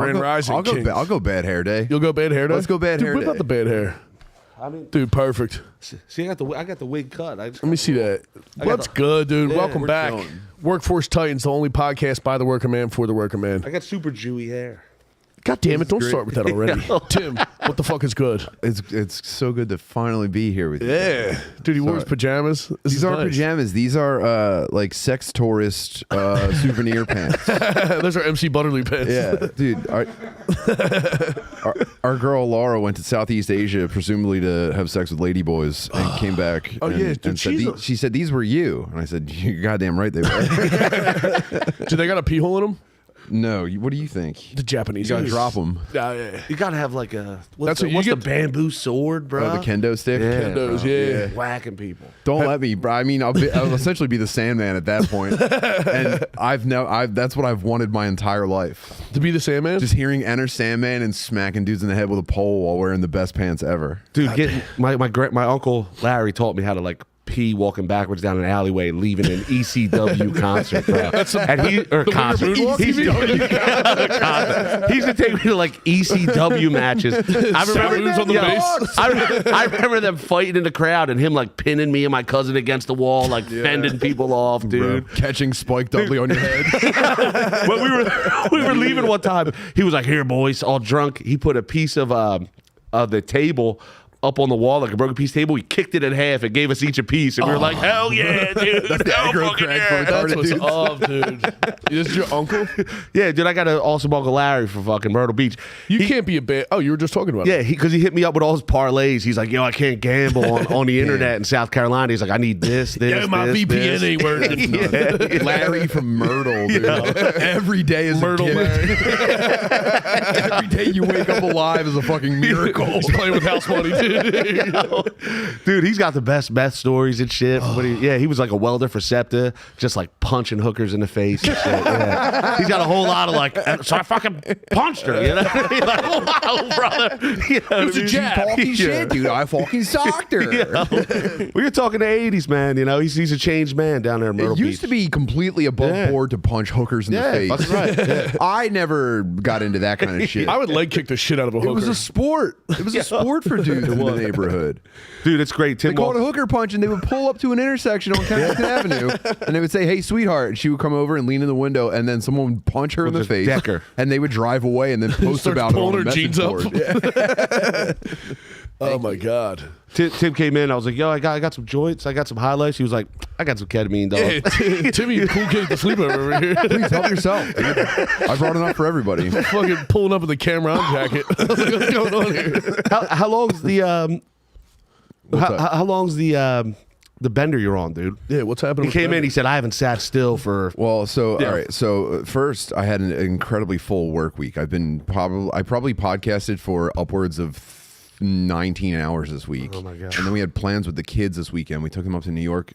Rising Kings. I'll go bad hair day. You'll go bad hair day? Let's go bad hair Dude, whip day. out the bad hair. I mean, Dude, perfect. see, I got the wig cut. Let me see that. What's good, dude? Yeah, Welcome we're back. chilling. Workforce Titans, the only podcast by the worker man for the worker man. I got super Jewy hair. God damn it, don't great. start with that already. Tim, what the fuck is good? It's so good to finally be here with you. Yeah. Dude, he wore his pajamas. These aren't pajamas. These are like sex tourist souvenir pants. Those are MC Butterly pants. Yeah, dude. Our girl Laura went to Southeast Asia, presumably to have sex with ladyboys, and came back. Oh, and, yeah, dude, and said, she said these were you, and I said, you're goddamn right they were. Do they got a pee hole in them? No, what do you think? The Japanese. You gotta drop them. Yeah. You gotta have like a That's what you what's the get- bamboo sword, bro? Oh, the kendo stick. Yeah, Kendos, bro. yeah. Whacking people. Don't let me, bro. I mean, I'll essentially be the Sandman at that point, and that's what I've wanted my entire life. To be the Sandman? Just hearing Enter Sandman and smacking dudes in the head with a pole while wearing the best pants ever. Dude, my uncle Larry taught me how to like pee walking backwards down an alleyway, leaving an ECW concert, bro. And he concert. He used to take me to like ECW matches. I remember on the base. I remember them fighting in the crowd and him like pinning me and my cousin against the wall, like fending people off, dude. Bro, catching Spike Dudley on your head. When we were leaving one time, he was like, "Here, boys," all drunk. He put a piece of the table up on the wall, like a broken piece table. He kicked it in half and gave us each a piece, and we were like, "Hell yeah, dude! That's the Hell aggro fucking crack yeah." for That's retarded what's dudes. up, dude. This is your uncle? Yeah, dude, I got an awesome Uncle Larry for fucking Myrtle Beach. You can't be a bad... Oh, you were just talking about it. Yeah, because he hit me up with all his parlays. He's like, "Yo, I can't gamble on the internet in South Carolina." He's like, "I need this. Yeah, my this, VPN this." ain't working. Yeah. Larry from Myrtle, dude. Every day is Myrtle a gift. Larry. Every day you wake up alive is a fucking miracle. He's playing with house money, dude. Dude, he's got the best meth stories and shit. But he was like a welder for SEPTA, just like punching hookers in the face and shit. Yeah. He's got a whole lot of like, so I fucking punched her, you know? You're like, wow, brother. You know, It was a jab. Talking shit, dude. I fucking socked her. You know? We were talking the 80s, man. You know, he's a changed man down there in Myrtle It used Beach. to be completely above board to punch hookers in the face. That's right. Yeah. I never got into that kind of shit. I would leg kick the shit out of a hooker. It was a sport. It was a sport for dudes in the neighborhood. Dude, it's great. They Tim called it a hooker punch, and they would pull up to an intersection on Kensington Avenue, and they would say, "Hey, sweetheart," and she would come over and lean in the window, and then someone would punch her in the Just face, deck her. and they would drive away and then post Starts about it on pulling the her jeans message up. board. Yeah. Oh, my God. Tim came in. I was like, "Yo, I got some joints. I got some highlights." He was like, "I got some ketamine, dog." Yeah, Timmy, cool kid at the sleepover over here. Please help yourself, dude. I brought enough for everybody. Fucking pulling up with the camera on jacket. I was like, what's going on here? How long's the What's up? how long's the bender you're on, dude? Yeah, what's happening? He came in. He said, "I haven't sat still for." Well, so Yeah. all right. So first, I had an incredibly full work week. I probably podcasted for upwards of 19 hours this week. Oh my God. And then we had plans with the kids this weekend. We took them up to New York.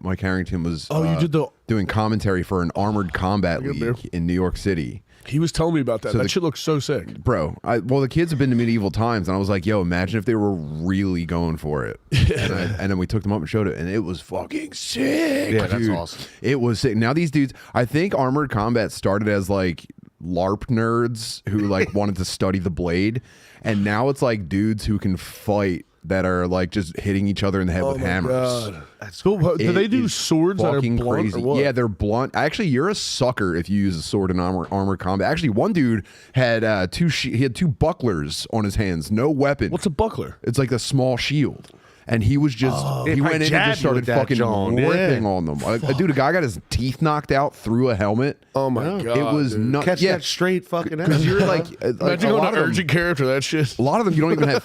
Mike Harrington was You did the... doing commentary for an armored combat Look at league in New York City. He was telling me about that. So That the- shit looks so sick. Bro, the kids have been to medieval times, and I was like, yo, imagine if they were really going for it. And then we took them up and showed it, and it was fucking sick. Yeah, that's dude. awesome. It was sick. Now these dudes, I think armored combat started as like LARP nerds who like wanted to study the blade, and now it's like dudes who can fight that are like just hitting each other in the head with hammers. God. So, do they do is swords that are fucking blunt crazy. or what? Yeah, they're blunt. Actually, you're a sucker if you use a sword in armored combat. Actually, one dude had he had two bucklers on his hands, no weapon. What's a buckler? It's like a small shield. And he was just he probably went in and jabbed just you started with that, fucking John. ripping Yeah. on them. Dude, a guy got his teeth knocked out through a helmet. Oh, my God. It was dude. nuts. Catch Yeah, that straight fucking out. because you're like Imagine a going lot to of them- urgent care after that shit. a lot of them you don't even have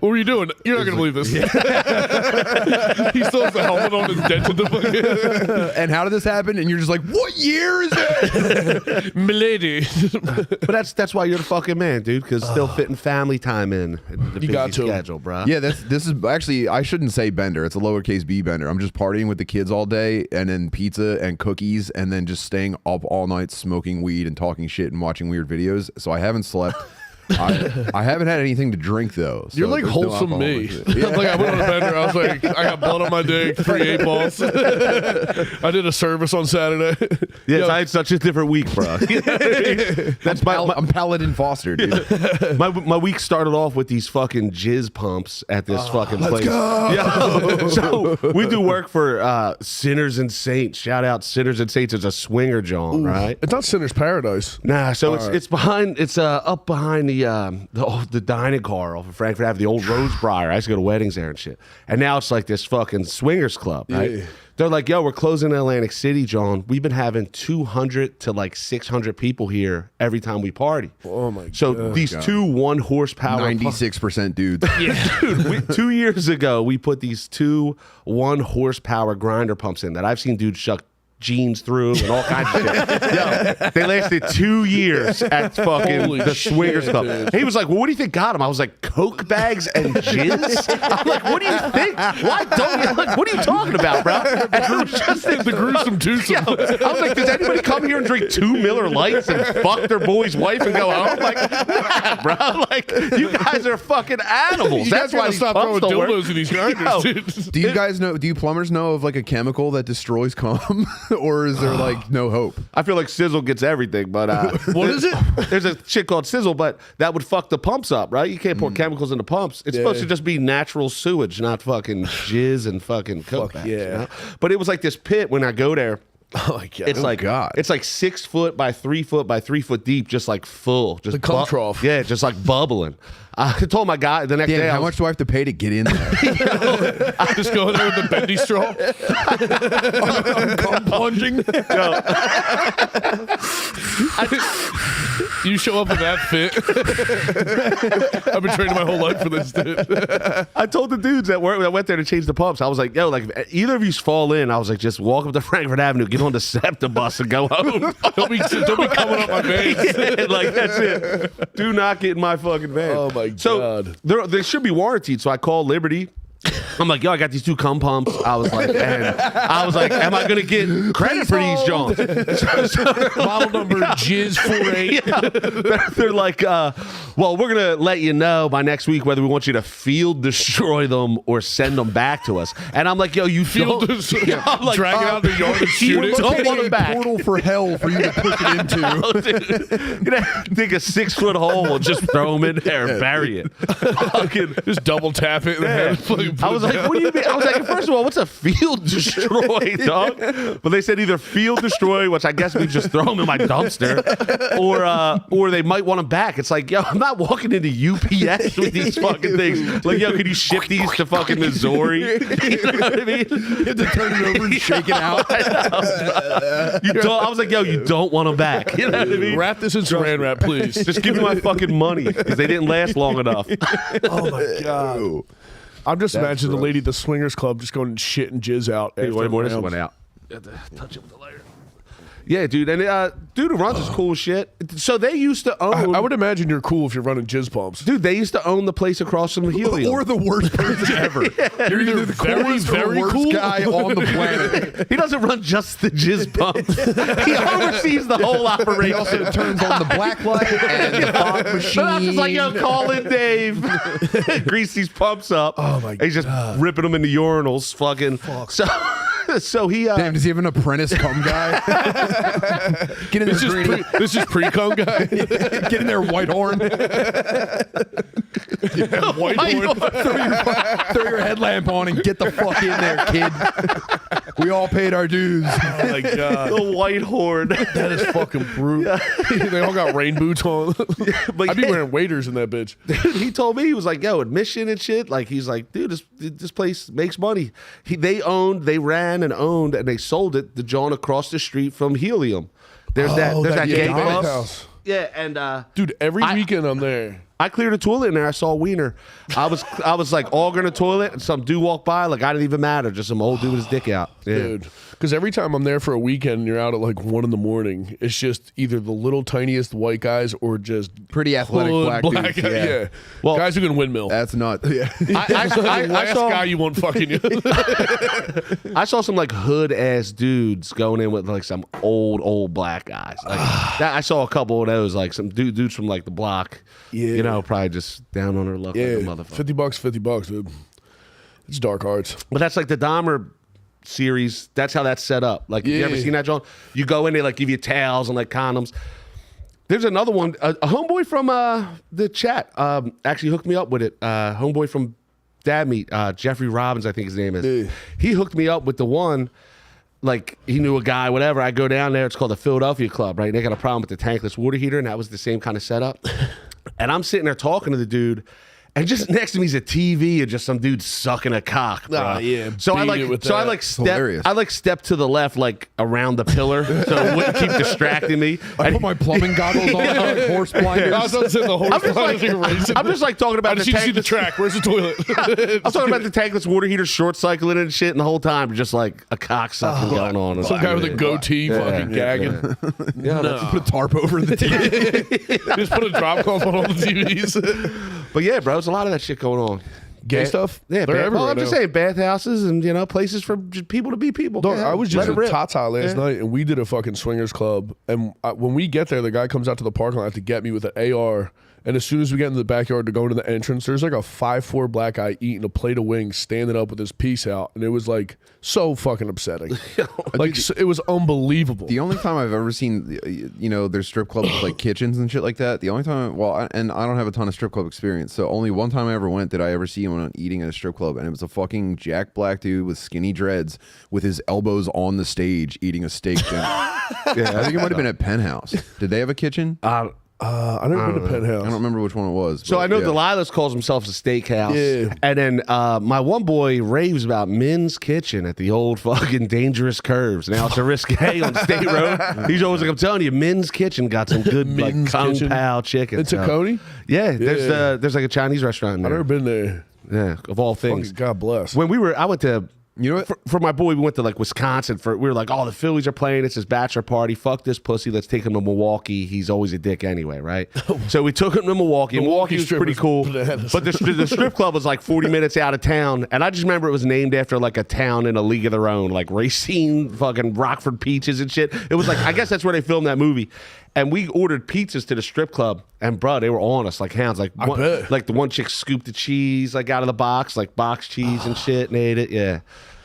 What were you doing? You're not going to believe this. He still has the helmet on his dented the fucking... And how did this happen? And you're just like, what year is it? Milady. But that's why you're the fucking man, dude. Because still fitting family time in the busy got to. schedule, bro. Yeah, this is actually, I shouldn't say bender. It's a lowercase b bender. I'm just partying with the kids all day, and then pizza and cookies, and then just staying up all night smoking weed and talking shit and watching weird videos. So I haven't slept. I haven't had anything to drink though. So You're like there's no wholesome alcohol me. with it. Like I went on a bender. I was like, I got blood on my dick, 3 8 balls. I did a service on Saturday. Yes, Yo, I had such a different week, bro. That's I'm Paladin Foster, dude. my week started off with these fucking jizz pumps at this fucking place. go. Yo, so we do work for Sinners and Saints. Shout out Sinners and Saints. It's a swinger John, right? It's not Sinner's Paradise. Nah, so it's behind. It's up behind the dining car off of Frankfurt Avenue, the old Rosebriar. I used to go to weddings there and shit. And now it's like this fucking swingers club, right? Yeah. They're like, yo, we're closing in Atlantic City, John. We've been having 200 to like 600 people here every time we party. Oh my god. So these two 1 horsepower 96% dudes. yeah, dude. 2 years ago, we put these 2 1 horsepower grinder pumps in that I've seen dudes chuck jeans through and all kinds of shit. Yo, they lasted 2 years at fucking Holy the swingers shit, club. dude. He was like, well, what do you think got him? I was like, Coke bags and jizz? I'm like, what do you think? Why don't you? Like, what are you talking about, bro? And it was just The gruesome twosome. Yo, I was like, does anybody come here and drink 2 Miller Lights and fuck their boy's wife and go home? Like, nah, bro. Like, you guys are fucking animals. You That's guys why gotta these stop throwing pumps don't work. dildos in these grinders, Yo, dude. Do you guys know? Do you plumbers know of like a chemical that destroys cum, or is there like no hope? I feel like Sizzle gets everything, but What is it? there's a shit called Sizzle, but that would fuck the pumps up, right? You can't pour chemicals in the pumps. It's supposed to just be natural sewage, not fucking jizz and fucking coke. Fuck bags, yeah. you know? But it was like this pit when I go there. Oh my god. It's like God. it's like 6 foot by 3 foot by 3 foot deep, just like full, just The cum trough. Yeah, just like bubbling. I told my guy the next Damn, day. how much do I have to pay to get in there? Just go in there with the bendy straw. I'm cum plunging. You show up in that fit. I've been training my whole life for this, dude. I told the dudes at work, I went there to change the pumps. I was like, yo, like if either of you fall in, I was like, just walk up to Frankfurt Avenue, get on the SEPTA bus and go home. Don't be coming up my veins. Yeah, like that's it. Do not get in my fucking van. Oh my So god. they should be warranted. So I called Liberty. I'm like, yo, I got these 2 cum pumps. I was like, am I gonna get credit for these, John? Model number jizz 48. Yeah. They're like, well, we're gonna let you know by next week whether we want you to field destroy them or send them back to us. And I'm like, yo, you Field don't destroy- Yeah, I'm like, drag it out in the yard and shoot it. Don't want them back. Portal for hell for you to push it into. Oh, dude. You know, dig a 6 foot hole and just throw them in there and bury it. Fucking, Just double tap it. I was like, what do you mean? I was like, first of all, what's a field destroy, dog? But they said either field destroy, which I guess means just throw them in my dumpster, or they might want them back. It's like, yo, I'm not walking into UPS with these fucking things. Like, yo, can you ship these to fucking Missouri? You know what I mean? You have to turn it over and shake it out. I was like, yo, you don't want them back. You know what I mean? Wrap this in saran wrap, please. Just give me my fucking money because they didn't last long enough. Oh my god. I'm just imagining the lady at the swingers club just going shit and jizz out. Hey, after wait, more. This rounds. went out. You have to touch it with the lighter. Yeah, dude, and dude who runs is cool as shit. So they used to own. I would imagine you're cool if you're running jizz pumps. Dude, they used to own the place across from Helium. Or the worst person ever. You're either the very, coolest or very the worst cool. guy on the planet. He doesn't run just the jizz pumps. He oversees the whole He operation. also turns on the black light and the fog machine. So I'm just like, yo, call in Dave. Grease these pumps up. Oh, my He's just ripping them in the urinals. Fucking. So he. Damn, does he have an apprentice cum guy? Get in This there, Greeny. is this is pre-cum guy. Get in there, Whitehorn. White horn. Throw your headlamp on and get the fuck in there, kid. We all paid our dues. Oh my god. the white horn. That is fucking brutal. They all got rain boots on. But I'd be yeah. wearing waders in that bitch. He told me, he was like, yo, admission and shit. Like, he's like, dude, this place makes money. They ran and owned and they sold it to John across the street from Helium. There's that that gay gay club. house. Yeah, and Dude, every weekend I'm there. I cleared a toilet in there. I saw a wiener. I was like augering a toilet, and some dude walked by. Like I didn't even matter. Just some old dude with his dick out. Yeah. Dude, because every time I'm there for a weekend and you're out at like 1 a.m, it's just either the little tiniest white guys or just Pretty athletic hood black dudes. guys. Yeah. Well, guys who can windmill. That's not. Yeah. I Last saw, guy you want fucking you. I saw some like hood ass dudes going in with like some old black guys. Like that, I saw a couple of those, like some dudes from like the block. Yeah. You know, probably just down on their luck Yeah, like a motherfucker. $50, dude. It's dark arts. But that's like the Dahmer series. That's how that's set up. Like, you ever Yeah. seen that, John? You go in, they like give you towels and like condoms. There's another one. A homeboy from the chat actually hooked me up with it. Homeboy from Dad Meat, Jeffrey Robbins, I think his name is. Yeah. He hooked me up with the one. Like he knew a guy, whatever. I go down there. It's called the Philadelphia Club, right? They got a problem with the tankless water heater, and that was the same kind of setup. And I'm sitting there talking to the dude, and just next to me is a TV and just some dude sucking a cock, bro. Ah, yeah, So I beat it like, with so I that. like step, Hilarious. I like step to the left, like around the pillar, so it wouldn't keep distracting me. I And put my plumbing goggles on, like horse blinders. I was about to say the horse I'm just blinders like, are racing. I'm just like talking I about just the need to see the tankless. track. Where's the toilet? I was talking about the tankless water heater short cycling and shit, and the whole time just like a cock sucking going on. Some guy with a goatee fucking gagging. Yeah, put a tarp over the TV. Just put a drop cloth on all the TVs. But yeah, bro, there's a lot of that shit going on. Gay stuff? Yeah, They're everywhere I'm just now. saying bathhouses and places for just people to be people. Dog, Yeah, I was let just it at rip. Tata last night, and we did a fucking swingers club. And when we get there, the guy comes out to the parking lot to get me with an AR. And as soon as we get into the backyard to go into the entrance, there's like a 5'4" black guy eating a plate of wings, standing up with his piece out, and it was like so fucking upsetting. Like it was unbelievable. The only time I've ever seen, there's strip clubs with like kitchens and shit like that. The only time, and I don't have a ton of strip club experience, so only one time I ever went did I ever see anyone eating at a strip club, and it was a fucking jack black dude with skinny dreads with his elbows on the stage eating a steak dinner. I think it might have been at Penthouse. Did they have a kitchen? I never been to Penthouse. I don't remember which one it was. So but I know yeah. Delilah's calls himself a steakhouse. Yeah. And then my one boy raves about Min's Kitchen at the old fucking Dangerous Curves. Now it's a risque on State Road. He's always like, I'm telling you, Min's Kitchen got some good like Min's Kung Kitchen. Pao chicken. In Tacony? Yeah, there's like a Chinese restaurant in I've there. never been there. Yeah, of all things. Fucking God bless. When I went to, You know what? for my boy, we went to like Wisconsin. We were like, oh, the Phillies are playing. It's his bachelor party. Fuck this pussy. Let's take him to Milwaukee. He's always a dick anyway, right? So we took him to Milwaukee. Milwaukee was pretty cool. But the strip club was like 40 minutes out of town. And I just remember it was named after like a town in a league of their own, like Racine, fucking Rockford Peaches and shit. It was like, I guess that's where they filmed that movie. And we ordered pizzas to the strip club, and bro, they were on us like hounds. Like, bet. like the one chick scooped the cheese like out of the box, like box cheese and shit, and ate it. Yeah,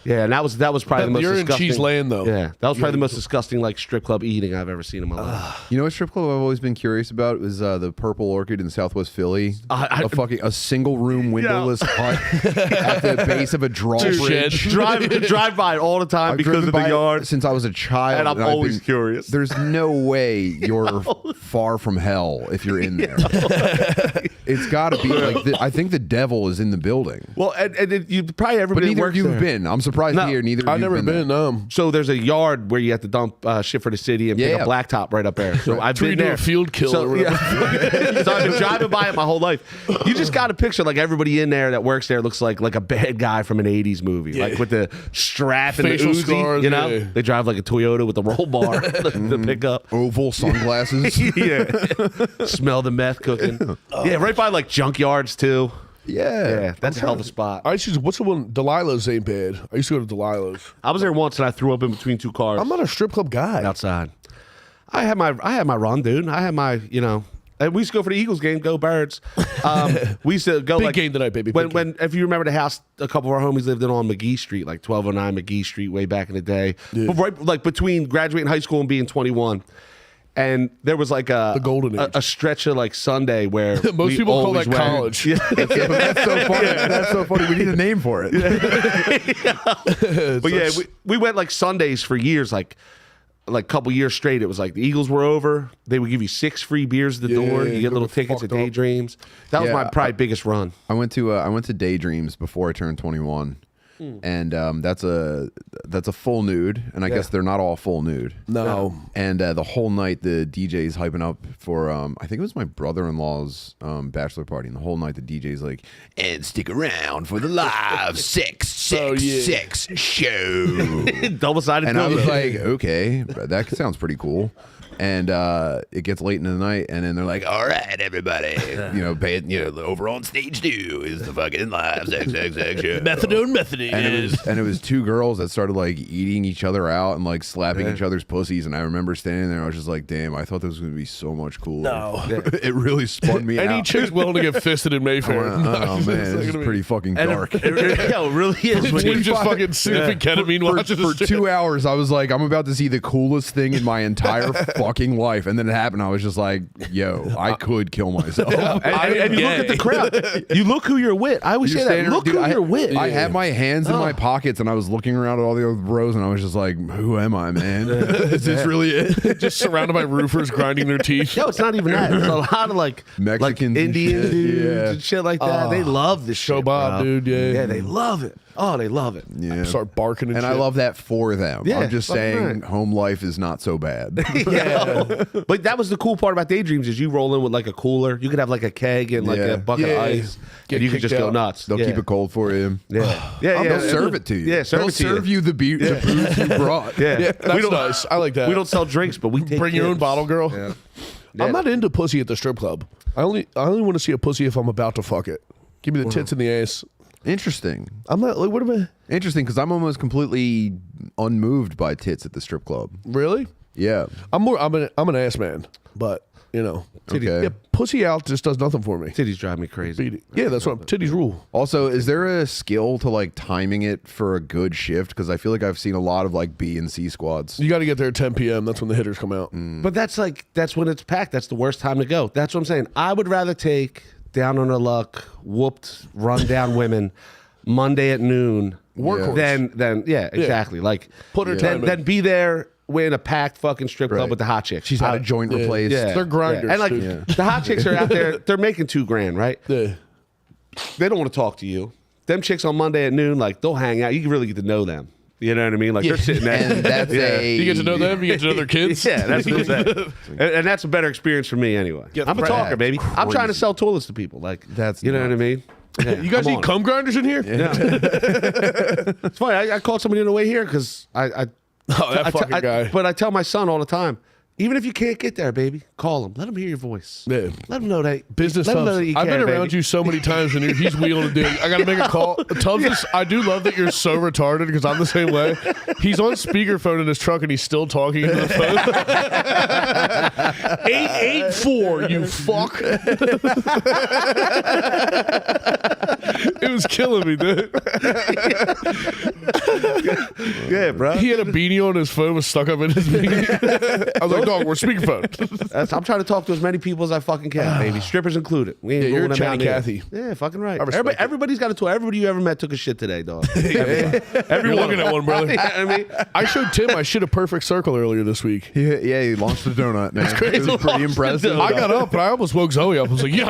yeah. And that was probably the most You're in disgusting. cheese land, though. Yeah, that was probably the most disgusting like strip club eating I've ever seen in my life. You know what strip club I've always been curious about was the Purple Orchid in Southwest Philly. A single room windowless hut at the base of a drawbridge. drive by it all the time I've because driven of the by it yard, since I was a child, and I'm I've always been- curious. There's no way you're far from hell if you're in there. It's got to be like I think the devil is in the building. Well, and you probably But everybody neither works of you there. have been. I'm surprised No, here. Neither of I've you never have been. been. So there's a yard where you have to dump shit for the city and pick Yeah. a blacktop right up there. So I've Till you been do there. a field kill So, or whatever. yeah. So I've been driving by it my whole life. You just got to picture like everybody in there that works there looks like a bad guy from an 80s movie. Yeah. Like with the strap and Facial the Uzi, scars, you know? yeah. They drive like a Toyota with the roll bar to pick up. Oval sunglasses. Yeah. Smell the meth cooking. Yeah, right by like junkyards too. Yeah, that's a hell of a spot. I used to, what's the one? Delilah's ain't bad. I used to go to Delilah's. I was there once and I threw up in between two cars. I'm not a strip club guy. outside. I had my run, dude. I had my, and we used to go for the Eagles game, go Birds. We used to go Big like game tonight, baby. When, Big game. if you remember the house, a couple of our homies lived in on McGee Street, like 1209 McGee Street, way back in the day. Yeah. But right, like between graduating high school and being 21. And there was like the golden age. a stretch of like Sunday where Most we people call always that went- college. Yeah. That's so funny. That's so funny. We need a name for it. But yeah, we went like Sundays for years, like couple years straight. It was like the Eagles were over. They would give you 6 free beers at the door. You get go little get tickets at fucked up. Daydreams. That was Yeah, my probably biggest run. I went to Daydreams before I turned 21. and that's a full nude, and I guess they're not all full nude. No. And the whole night the DJ's hyping up for I think it was my brother-in-law's bachelor party, and the whole night the DJ's like, and stick around for the live sex show. Double-sided. And I was like, okay, that sounds pretty cool. And it gets late in the night, and then they're like, "All right, everybody, over on stage 2 is the fucking live sex show." Methadone. And it was two girls that started like eating each other out and like slapping each other's pussies. And I remember standing there, I was just like, "Damn, I thought this was gonna be so much cooler." No. It really spun me out. Any chick's willing to get fisted in Mayfair. Oh man, this is pretty fucking dark. It really is. When you just fucking sniffing ketamine watching For 2 hours, I was like, I'm about to see the coolest thing in my entire fucking life, and then it happened. I was just like, yo, I could kill myself. And you look at the crowd. You look who you're with. I always say that. Look who you're with. I had my hands in my pockets, and I was looking around at all the other rows, and I was just like, who am I, man? Is this really it? just surrounded by roofers grinding their teeth. No, it's not even that. It's a lot of like Mexicans and Indian shit. dudes and shit like that. They love this Show shit, Bob, bro. dude. Yeah. Yeah, they love it. Oh, they love it. Yeah. Start barking and And shit. I love that for them. Yeah, I'm just fucking saying, right. home life is not so bad. Yeah. But that was the cool part about Daydreams is you roll in with like a cooler. You could have like a keg and like Yeah. a bucket of Yeah. ice. Get And you could kicked just go out. nuts. They'll keep it cold for you. Yeah. Yeah. They'll serve it to you. Yeah, serve They'll it to serve you the booze you brought. Yeah. Yeah, that's nice. I like that. We don't sell drinks, but we take Bring your own tips. bottle, girl. Yeah. I'm not into pussy at the strip club. I only want to see a pussy if I'm about to fuck it. Give me the tits and the ass. Interesting. I'm not like, what am I? Interesting, because I'm almost completely unmoved by tits at the strip club. Really? Yeah. I'm an ass man, but you know, Okay. yeah, pussy out just does nothing for me. Titties drive me crazy. Beat it. Yeah, that's what titties rule. Also, is there a skill to like timing it for a good shift? Because I feel like I've seen a lot of like B and C squads. You got to get there at 10 p.m. That's when the hitters come out. But that's when it's packed. That's the worst time to go. That's what I'm saying. I would rather take down on her luck, whooped, run down women Monday at noon. Workhorse. Then exactly. Like Put her time in. then be there in a packed fucking strip club Right. with the hot chicks. She's had a joint replaced. Yeah. They're grinders, And like dude. the hot chicks are out there, they're making $2,000, right? Yeah. They don't want to talk to you. Them chicks on Monday at noon, like they'll hang out. You can really get to know them. You know what I mean? Like they're sitting there. And that's You get to know them. You get to know their kids. Yeah, that's what I'm saying. And that's a better experience for me anyway. Get I'm a fresh. talker, baby. I'm trying to Crazy. sell toilets to people. Like That's you know what I nuts. mean? Yeah, You guys I'm need on cum grinders in here? it. It's funny. I called somebody on the way here because I Oh, that fucking guy. But I tell my son all the time, even if you can't get there, baby, call him. Let him hear your voice. Yeah. Let him know that Business Let him know Tubbs. that you I've been care, around baby. you so many times, and he's wheeling a dude. I got to make a call. Tubbs, I do love that you're so retarded because I'm the same way. He's on speakerphone in his truck, and he's still talking into the phone. 884, you fuck. It was killing me, dude. Yeah, bro. He had a beanie on his phone, was stuck up in his beanie. I was like, dog, we're speakerphone. I'm trying to talk to as many people as I fucking can, baby. Strippers included. We ain't Yeah, you're rolling a them chatty out Cathy. there. Yeah, fucking right. I respect it. Everybody's got a toy. Everybody you ever met took a shit today, dog. You're looking at one, brother. You know what I mean? I showed Tim I shit a perfect circle earlier this week. Yeah, he launched the donut, man. crazy. It was pretty impressive. I got up, and I almost woke Zoe up. I was like, yeah,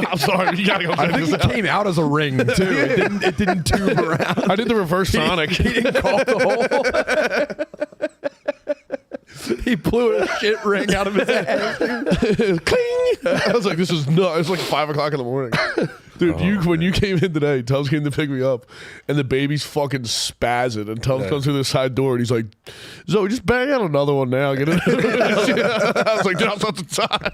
I'm sorry. You got to go I check think this it out. came out as a ring too. It didn't tube around. I did the reverse Sonic. He didn't call the hole. He blew a shit ring out of his ass. Cling! I was like, this is nuts. It's like 5 o'clock in the morning. Dude, when you came in today, Tubbs came to pick me up, and the baby's fucking spazzing, and Tubbs comes through the side door, and he's like, Zoe, just bang out another one now. Get it? I was like, dude, I'm such a time.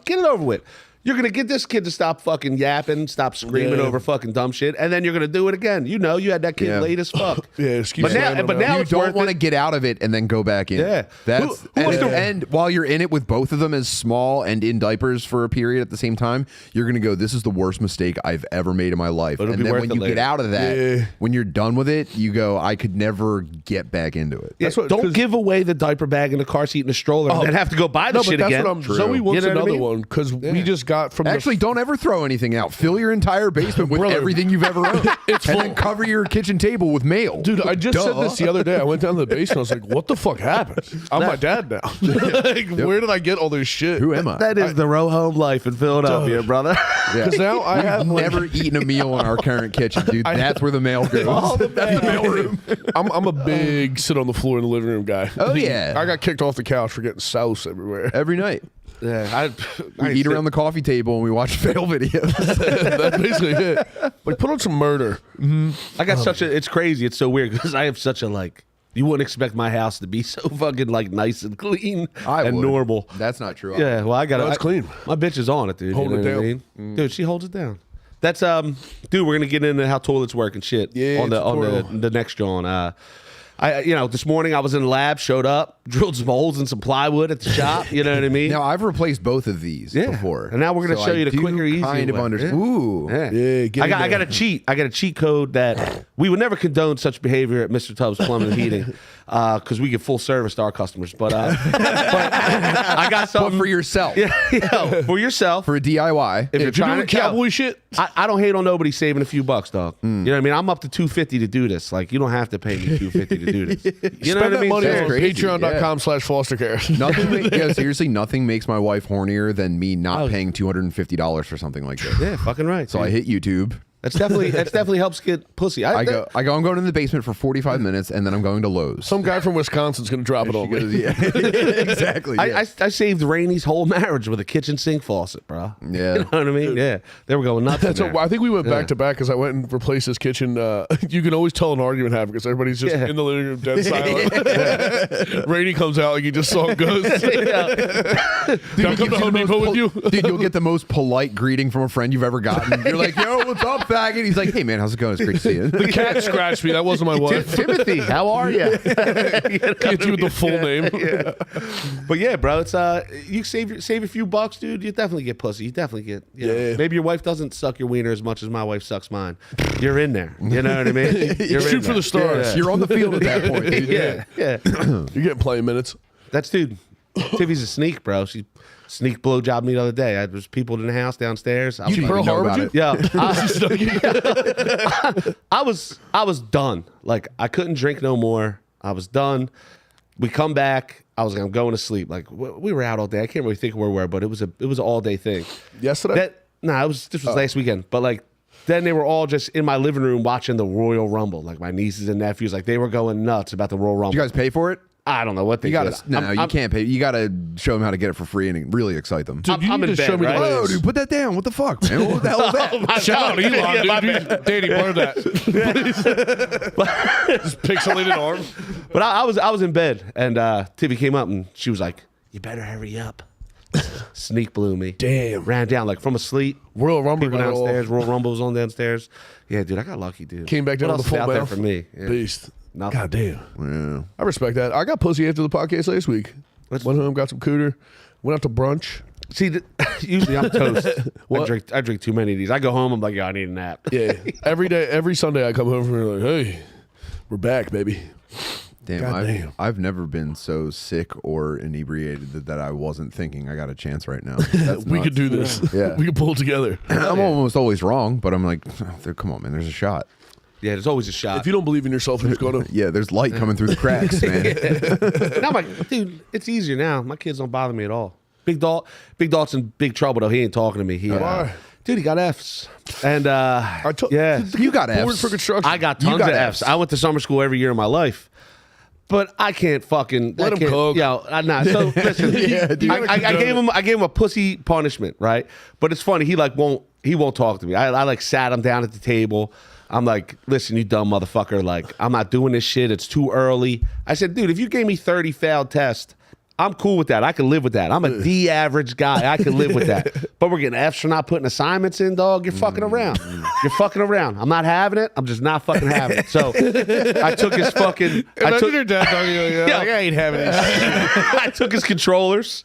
Get it over with. You're gonna get this kid to stop fucking yapping, stop screaming Yeah. over fucking dumb shit, and then you're gonna do it again. You know, you had that kid Yeah. late as fuck. Yeah, excuse But me. now You it's don't worth want to it. get out of it and then go back in. Yeah. That's Who wants to- and while you're in it with both of them as small and in diapers for a period at the same time, you're gonna go, this is the worst mistake I've ever made in my life. But it'll And be then worth when it you later. get out of that, Yeah. when you're done with it, you go, I could never get back into it. Yeah, That's what- don't 'cause- give away the diaper bag and the car seat and the stroller, and then have to go buy the No, shit but that's again. what I'm. Zoe wants You know what I another mean? one because we just got from Actually, don't ever throw anything out. Fill your entire basement with Brother. everything you've ever owned. It's and full. then cover your kitchen table with mail. Dude, I just said Duh. this the other day. I went down to the basement. I was like, what the fuck happened? I'm my dad now. Like, where did I get all this shit? Who am I? That is the row home life in Philadelphia, brother. Yeah. Because now I have like, Never eaten a meal in our current kitchen, dude. That's where the mail goes. That's the mail room. I'm a big sit on the floor in the living room guy. Oh, yeah. I got kicked off the couch for getting sauce everywhere. Every night. Yeah, We eat around the coffee table and we watch fail videos. That's basically it. Like, put on some murder. I got such a. It's crazy. It's so weird because I have such a like. You wouldn't expect my house to be so fucking like nice and clean and would. normal. That's not true. Yeah, well, I got No, it's clean. My bitch is on it, dude. Holding you know it what I down. mean? Dude, she holds it down. That's dude. We're gonna get into how toilets work and shit. Yeah, on the next John. This morning I was in the lab, showed up, drilled some holes in some plywood at the shop. You know what I mean? Now, I've replaced both of these before. And now we're going to show I you the do quicker, easier kind of way. understand. Yeah. Ooh. Yeah, get in I got there. a cheat. I got a cheat code that we would never condone such behavior at Mr. Tubbs Plumbing and Heating because we give full service to our customers. But I got But something for yourself. for yourself. For a DIY. If If you're doing cowboy shit, I don't hate on nobody saving a few bucks, dog. You know what I mean? I'm up to $250 to do this. Like, you don't have to pay me $250 to do this. You know spend what I that mean? money Seriously. on crazy, patreon.com/fostercare. Nothing seriously, nothing makes my wife hornier than me not paying $250 for something like this. Yeah, fucking right. So I hit YouTube. That's definitely helps get pussy. I'm going into the basement for 45 minutes, and then I'm going to Lowe's. Some guy from Wisconsin's going to drop it on me. Yeah. Exactly. Yeah. I saved Rainey's whole marriage with a kitchen sink faucet, bro. Yeah. You know what I mean? Yeah. They were going nuts. That's in there. I think we went back to back because I went and replaced his kitchen. You can always tell an argument happened because everybody's just in the living room dead silent. Rainey comes out like he just saw ghosts. Can I come to Home Depot with you? Dude, you'll get the most polite greeting from a friend you've ever gotten. You're like, yo, what's up, faggot? He's like, hey, man, how's it going? It's great to see you. The cat scratched me. That wasn't my wife. Timothy, how are you? Get you with the full name. But yeah, bro, it's you save a few bucks, dude. You definitely get pussy. You definitely get. You know, Yeah. maybe your wife doesn't suck your wiener as much as my wife sucks mine. You're in there. You know what I mean? You're in Shoot for there. the stars. Yeah. You're on the field at that point, dude. Yeah. You're getting playing minutes. That's dude. Tiffy's a sneak, bro. She sneak blowjob me the other day. There was people in the house downstairs. I was You like, Pearl Harbor Harbor you? yeah. I was done. Like I couldn't drink no more. I was done. We come back. I'm going to sleep. Like we were out all day. I can't really think where we were, but it was an all day thing. Yesterday? This was last weekend. But like then they were all just in my living room watching the Royal Rumble. Like my nieces and nephews, like they were going nuts about the Royal Rumble. You guys pay for it? I don't know what they You gotta did. no, you can't pay. You gotta show them how to get it for free and really excite them. Dude, you I'm need in to show bed, me right? the Oh, ways. dude, put that down. What the fuck, man? What the hell is that? my Shout out God. Elon, Yeah, my dude. bad. Danny, part of that. Just pixelated arm. But I was in bed, and Tiffy came up, and she was like, "You better hurry up." Sneak blew me. Damn. Ran down like from asleep. Royal Rumble People got it all. downstairs. Royal Rumble was on downstairs. Yeah, dude, I got lucky, dude. Came back down What with the else full is out there bail. for me. Yeah. Beast. Nothing. God damn. Yeah. I respect that. I got pussy after the podcast last week. What's- Went home, got some cooter, went out to brunch. See, usually I'm toast. What? I drink too many of these. I go home, I'm like, yo, I need a nap. Yeah. Every day, every Sunday I come home from here like, hey, we're back, baby. Damn, Goddamn. I've never been so sick or inebriated that I wasn't thinking I got a chance right now. That's We nuts. could do this. Yeah. We could pull it together. I'm almost always wrong, but I'm like, come on, man. There's a shot. Yeah, there's always a shot. If you don't believe in yourself, who's gonna? Yeah, there's light coming through the cracks, man. Now, dude, it's easier now. My kids don't bother me at all. Big Dalt's in big trouble though. He ain't talking to me. Why? Dude, he got Fs. And yeah, You got Board F's. for construction. I got You tons got of Fs. Fs. I went to summer school every year of my life. But I can't fucking Let him cook. Yo, nah. So listen, Yeah, dude. I gave him a pussy punishment, right? But it's funny. He won't talk to me. I like sat him down at the table. I'm like, listen, you dumb motherfucker. Like, I'm not doing this shit. It's too early. I said, dude, if you gave me 30 failed tests, I'm cool with that. I can live with that. I'm a D average guy. I can live with that. But we're getting Fs for not putting assignments in, dog. You're fucking around. You're fucking around. I'm not having it. I'm just not fucking having it. So I took his fucking. Imagine your dad talking to you. Yeah. Like, I ain't having this. I took his controllers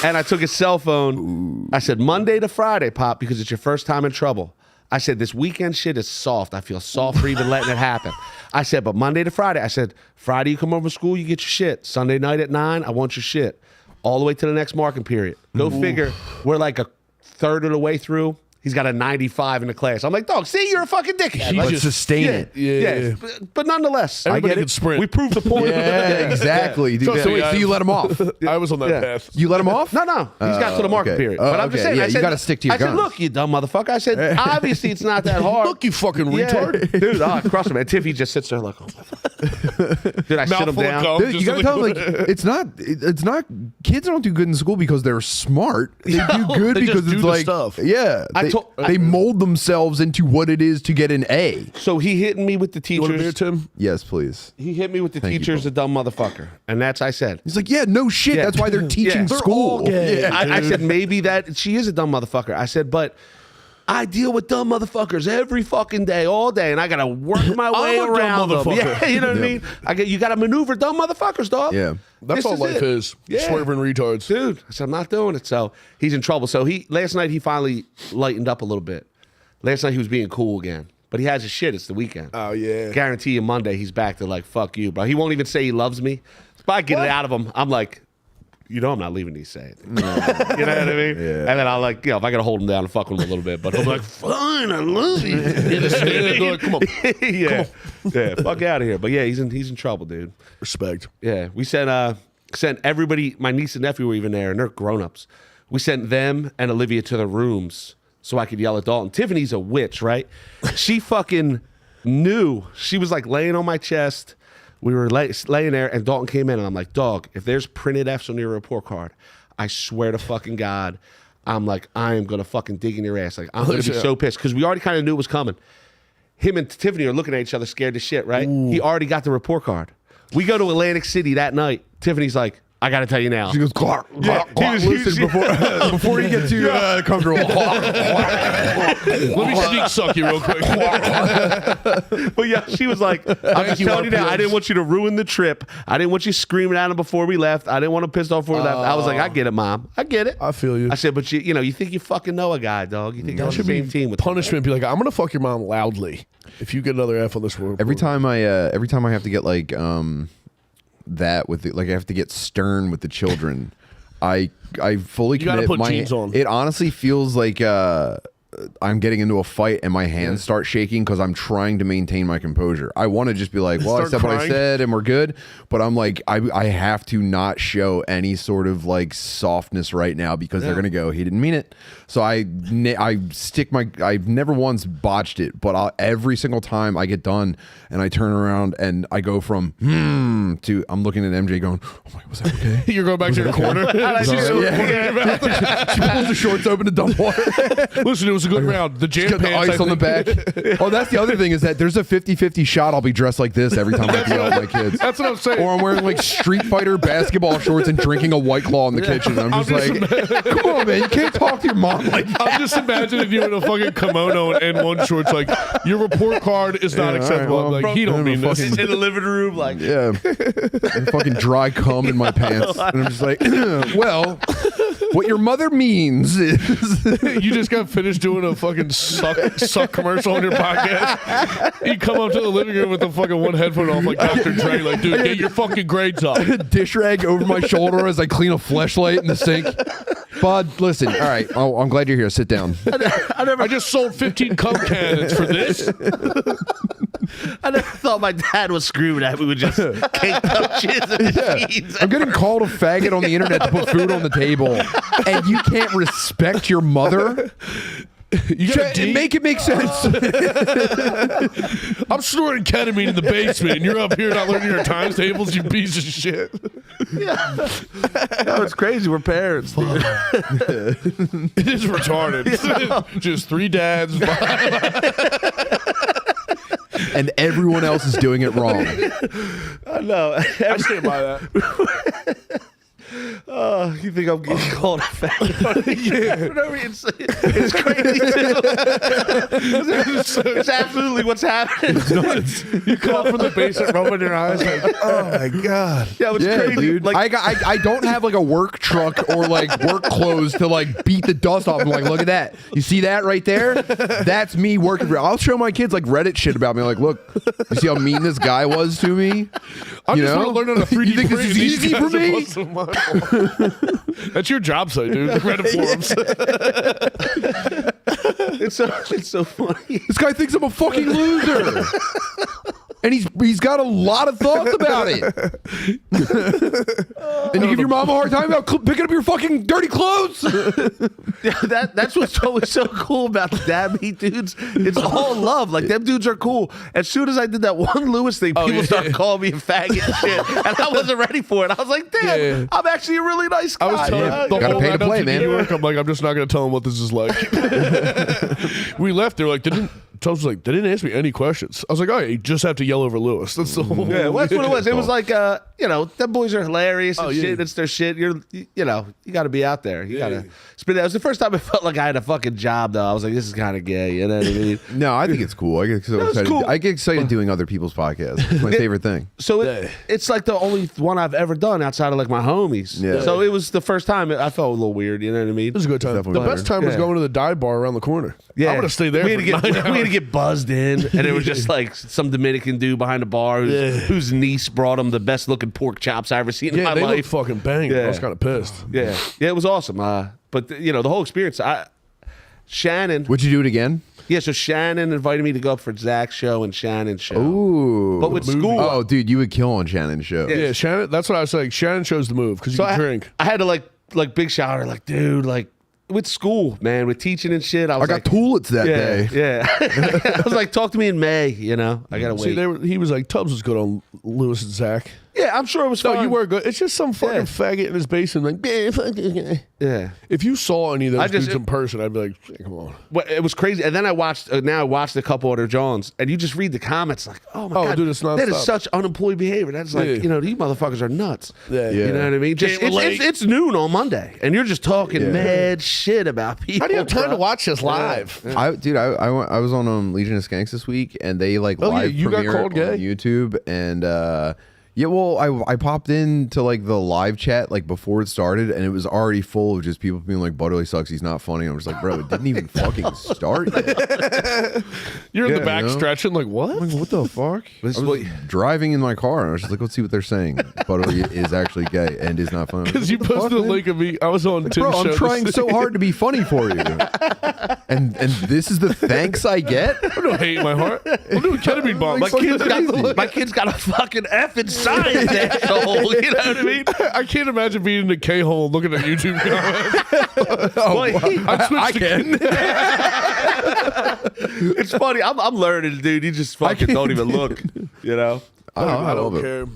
and I took his cell phone. I said, Monday to Friday, Pop, because it's your first time in trouble. I said, this weekend shit is soft. I feel soft for even letting it happen. I said, but Monday to Friday. I said, Friday you come over to school, you get your shit. Sunday night at 9, I want your shit. All the way to the next marking period. Go figure. We're like third of the way through, he's got a 95 in the class. I'm like, dog, see, you're a fucking dickhead. But just- sustain yeah, it. Yeah. but nonetheless, Everybody I get can it. sprint. We proved the point. Yeah, exactly. dude. So- So, so wait, I- so you let him off? I was on that Yeah. path. You let him off? No, he's got to the market okay. period. Oh, But I'm just okay. saying, Yeah, I you said, gotta stick to your I said, guns. look, you dumb motherfucker. I said, obviously it's not that hard. Look, you fucking Yeah. retard. Dude, I crushed him. And Tiffy just sits there like, oh, motherfucker. Dude, I sit him Mouthful of down. cum. Dude, you gotta tell them like it's not. Kids don't do good in school because they're smart. They do good they just because do it's the like stuff. yeah. They mold themselves into what it is to get an A. So he hit me with the You want a beer, teachers. Tim? Yes, please. He hit me with the Thank you, teachers, bro. a dumb motherfucker. And that's I said. He's like, yeah, no shit. Yeah. That's why they're teaching They're school. all gay. Yeah. I said maybe that she is a dumb motherfucker. I said, but I deal with dumb motherfuckers every fucking day, all day, and I gotta work my way I'm a dumb around them. motherfucker. Yeah, you know what I mean? You gotta maneuver dumb motherfuckers, dog. Yeah. That's This all life it. is. Yeah. Swerving retards. Dude, I said, I'm not doing it. So he's in trouble. So last night he finally lightened up a little bit. Last night he was being cool again. But he has his shit. It's the weekend. Oh, yeah. Guarantee you Monday he's back to like, fuck you, bro. He won't even say he loves me. If I get it out of him, I'm like, you know I'm not leaving these saying. You know what I mean? Yeah. And then I'll like, if I gotta hold him down and fuck with him a little bit, but he'll be like, fine, I love you. Come on. Yeah. Yeah. Fuck out of here. But yeah, he's in trouble, dude. Respect. Yeah, we sent everybody. My niece and nephew were even there, and they're grown-ups. We sent them and Olivia to the rooms so I could yell at Dalton. Tiffany's a witch, right? She fucking knew. She was like laying on my chest. We were laying there, and Dalton came in, and I'm like, dog, if there's printed F's on your report card, I swear to fucking God, I'm like, I am gonna fucking dig in your ass. Like, I'm gonna be so pissed because we already kind of knew it was coming. Him and Tiffany are looking at each other, scared to shit, right? He already got the report card. We go to Atlantic City that night. Tiffany's like, I got to tell you now. She goes, Clark, Yeah, Clark, Clark. he was- Listen, before you get too comfortable. Let me sneak suck you real quick. But yeah, she was like, I'm just you, telling you now, I RPMs. didn't want you to ruin the trip. I didn't want you screaming at him before we left. I didn't want him pissed off before we left. I was like, I get it, Mom. I get it. I feel you. I said, but you think you fucking know a guy, dog. You think you're on the should be same team with him. punishment. Be like, I'm gonna fuck your mom loudly if you get another F on this report. every time I have to get like that with the, like I have to get stern with the children, I fully You gotta commit put my jeans on. It honestly feels like I'm getting into a fight and my hands start shaking because I'm trying to maintain my composure. I want to just be like, well, I Start said what I crying. said and we're good, but I'm like, I have to not show any sort of like softness right now because they're gonna go, he didn't mean it. So I've never once botched it, but every single time I get done and I turn around and I go from to I'm looking at MJ going, oh my, was that okay? You're going back to your corner. I She's just- so yeah. She pulls the shorts open to dump water. Listen, it was a good round. The jam Got the pants. ice on the back. Oh, that's the other thing is that there's a 50-50 shot I'll be dressed like this every time I yell at my kids. That's what I'm saying. Or I'm wearing like Street Fighter basketball shorts and drinking a White Claw in the kitchen. I'm just like, come on, man, you can't talk to your mom like that. I'm just imagining you in a fucking kimono and one shorts. Like, your report card is not Yeah, all acceptable. right, well, I'm like, he don't I'm mean this. fucking- In the living room, like, Yeah, and fucking dry cum in my pants, and I'm just like, well, what your mother means is, You just got finished doing a fucking suck commercial on your podcast. You come up to the living room with the fucking one headphone off like Dr. Dre. Like, dude, get your fucking grades up. dish rag over my shoulder as I clean a fleshlight in the sink. Bud, listen, all right, I'm glad you're here. Sit down. I just sold 15 cum cannons for this. I never thought my dad was screaming at me with just caked up jizz in his jeans. I'm getting called a faggot on the internet to put food on the table, and you can't respect your mother. You got a D? Make it make sense. I'm snorting ketamine in the basement, and you're up here not learning your times tables, you piece of shit. No, it's crazy. We're parents, dude. It is retarded. Just 3 dads. And everyone else is doing it wrong. I know. I stand by that. Oh, you think I'm getting called a faggot? It's crazy, too. It's absolutely what's happening. You come up from the basement, rubbing your eyes like, oh my God. Yeah, it's Yeah, crazy. dude. Like, I don't have like a work truck or like work clothes to like beat the dust off. I'm like, look at that. You see that right there? That's me working for. I'll show my kids like Reddit shit about me. Like, look, you see how mean this guy was to me? I You just know? want to learn how to 3D You think this print is these easy for guys and me? bust them up. That's your job site, dude. Reddit forums. It's so funny. This guy thinks I'm a fucking loser. And he's got a lot of thoughts about it. And you give your mom a hard time about picking up your fucking dirty clothes. Yeah, that's what's always so cool about the dad meat dudes. It's all love. Like, them dudes are cool. As soon as I did that one Lewis thing, people started calling me a faggot and shit. And I wasn't ready for it. I was like, damn, I'm actually a really nice guy. I was telling the Gotta whole pay to ride up play, man. New York, I'm like, I'm just not going to tell them what this is like. We left. They're like, Tubbs was like, they didn't ask me any questions. I was like, oh, yeah, you just have to yell over Lewis. That's the whole. Yeah, well, that's what it was. It was like, them boys are hilarious and shit. It's their shit. You got to be out there. You got to spin. That was the first time I felt like I had a fucking job, though. I was like, this is kind of gay. You know what I mean? No, I think it's cool. I get so excited. cool. I get excited doing other people's podcasts. It's my favorite thing. So it's like the only one I've ever done outside of like my homies. Yeah. So it was the first time. I felt a little weird. You know what I mean? It was a good time. Definitely The best time was going to the dive bar around the corner. Yeah, I would have stayed there. We had, for 9 hours. we had to get buzzed in, and it was just like some Dominican dude behind the bar whose niece brought him the best looking pork chops I ever seen in my they looked life. fucking banging. I was kind of pissed. Yeah, it was awesome. But the whole experience. Shannon. Would you do it again? Yeah, so Shannon invited me to go up for Zach's show and Shannon's show. Ooh. But with school. Oh, dude, you would kill on Shannon's show. Yeah, Shannon. That's what I was saying. Shannon chose the move because you can drink. I had to like big shower, like, dude, like, with school, man, with teaching and shit. I got like, toilets that day. Yeah. I was like, talk to me in May, I gotta wait. See, he was like, Tubbs was good on Lewis and Zach. Yeah, I'm sure it was fun. No, you were good. It's just some fucking faggot in his basement, like, man, fuck this guy. Yeah. If you saw any of those dudes in person, I'd be like, hey, come on. Well, it was crazy. And then I watched a couple other Johns, and you just read the comments like, oh my God, dude, it's nonstop. that is such unemployed behavior. That's like, Yeah. these motherfuckers are nuts. Yeah. You know what I mean? Just it's noon on Monday, and you're just talking mad shit about people. How do you have time bro. to watch this live? I was on Legion of Skanks this week, and they live you got premiere called gay? on YouTube, and I popped into like the live chat like before it started, and it was already full of just people being like, "Butterly sucks. He's not funny." I'm just like, bro, it didn't even fucking start yet. You're in the back stretching, like, what? I'm like, what the fuck? This I is was driving in my car, and I was just like, let's see what they're saying. Butterly is actually gay and is not funny. Because you posted a link of me. I was on Tim's Bro, show. I'm trying so hard to be funny for you, and this is the thanks I get. I'm no hate in my heart. I'm doing ketamine bomb. My kid's got a fucking F in science asshole. You know what I mean? I can't imagine being in a K-hole looking at YouTube comments. I can. It's funny. I'm learning, dude. You just fucking don't even look. I don't love it. care.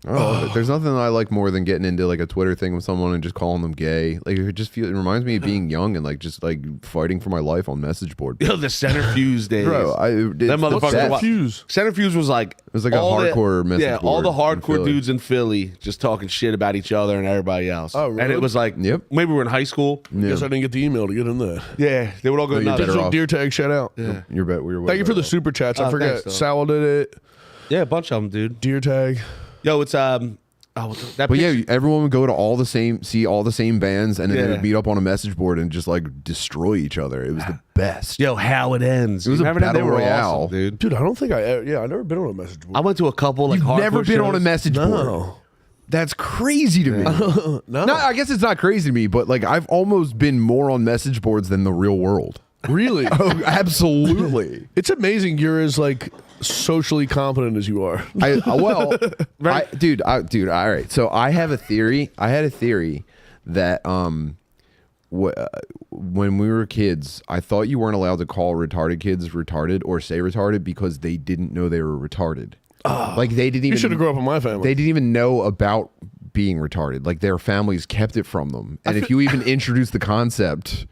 Oh, there's nothing I like more than getting into like a Twitter thing with someone and just calling them gay. Like it reminds me of being young and like just like fighting for my life on message board. The centrifuge days. Bro, that motherfucker. Centrifuge was like it was like a hardcore message board. Yeah, all the in hardcore Philly. dudes in Philly just talking shit about each other and everybody else. Oh, really? And it was like, maybe we were in high school. Guess I didn't get the email to get in there. Yeah, they would all go you're nuts. better off. Deer tag, shout out. Yeah. You're bet we were. Thank you for the super chats. I forget. thanks, Sal did it. Yeah, a bunch of them, dude. Deer tag. Yo, it's But yeah, everyone would go to see all the same bands, and then they would meet up on a message board and just like destroy each other. It was the best. Yo, how it ends. It was a Remember that? They battle were royale. awesome, dude. Dude, I don't think I've never been on a message board. I went to a couple like You've hardcore never been on a shows. message board. No. That's crazy to me. No. I guess it's not crazy to me, but like I've almost been more on message boards than the real world. Really? Oh, absolutely. It's amazing you're as like socially competent as you are. Dude, all right. So I have a theory. I had a theory that when we were kids, I thought you weren't allowed to call retarded kids retarded or say retarded because they didn't know they were retarded. Like they didn't even. You should have grown up in my family. They didn't even know about being retarded. Like their families kept it from them. And if you even introduced the concept,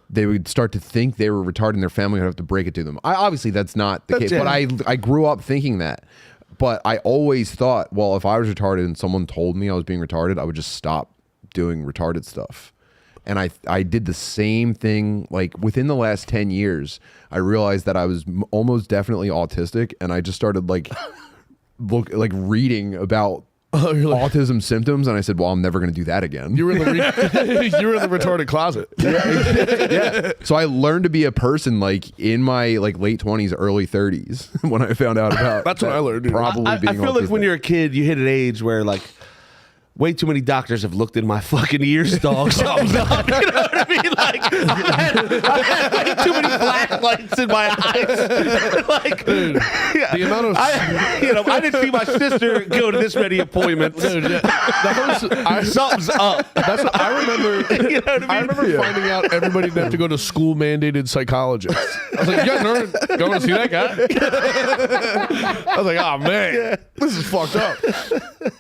they would start to think they were retarded and their family would have to break it to them. Obviously that's not the case, but I grew up thinking that. But I always thought, well, if I was retarded and someone told me I was being retarded, I would just stop doing retarded stuff. And I did the same thing. Like within the last 10 years, I realized that I was almost definitely autistic, and I just started like reading about autism symptoms, and I said, well, I'm never going to do that again. You were in the you were in the retarded closet. Yeah. So I learned to be a person like in my like late 20s, early 30s when I found out about That's what I learned, dude. probably being I feel like when autistic. you're a kid, you hit an age where like way too many doctors have looked in my fucking ears, dog. Something's up. You know what I mean? Like, I had way too many flashlights in my eyes. Like, Dude, the amount of I didn't see my sister go to this many appointments. Dude, Something's up. that's what I remember. You know what I mean? I remember finding out everybody didn't have to go to school mandated psychologists. I was like, you guys aren't going to see that guy? I was like, oh man, this is fucked up.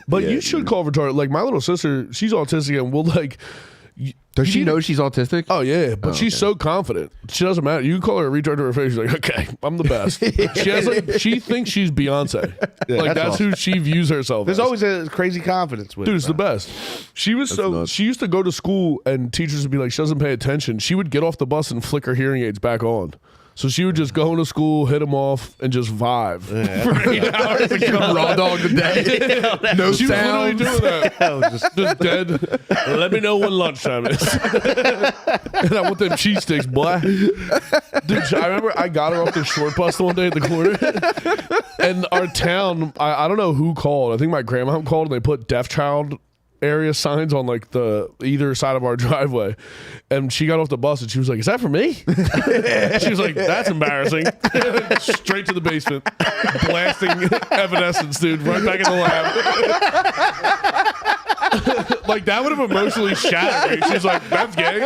But you should call retarded. Like my little sister, she's autistic, and we'll like. Does she know she's autistic? Oh yeah, but she's so confident. She doesn't matter. You can call her a retard to her face. She's like, okay, I'm the best. She has like, she thinks she's Beyonce. Like that's who she views herself. There's as. always a crazy confidence with Dude, it, it's the bro. best. She was nuts. she used to go to school and teachers would be like, she doesn't pay attention. She would get off the bus and flick her hearing aids back on. So she would just go into school, hit them off, and just vibe for 8 hours. Raw dog the day. No She was literally sound. doing that. That was just Just dead. Let me know when lunchtime is. And I want them cheese sticks, boy. Dude, I remember I got her off the short bus one day at the corner. And our town, I don't know who called. I think my grandma called, and they put deaf child area signs on like the either side of our driveway. And she got off the bus and she was like, is that for me? She was like, that's embarrassing. Straight to the basement, blasting Evanescence, dude, right back in the lab. Like that would have emotionally shattered me. She's like, that's gay.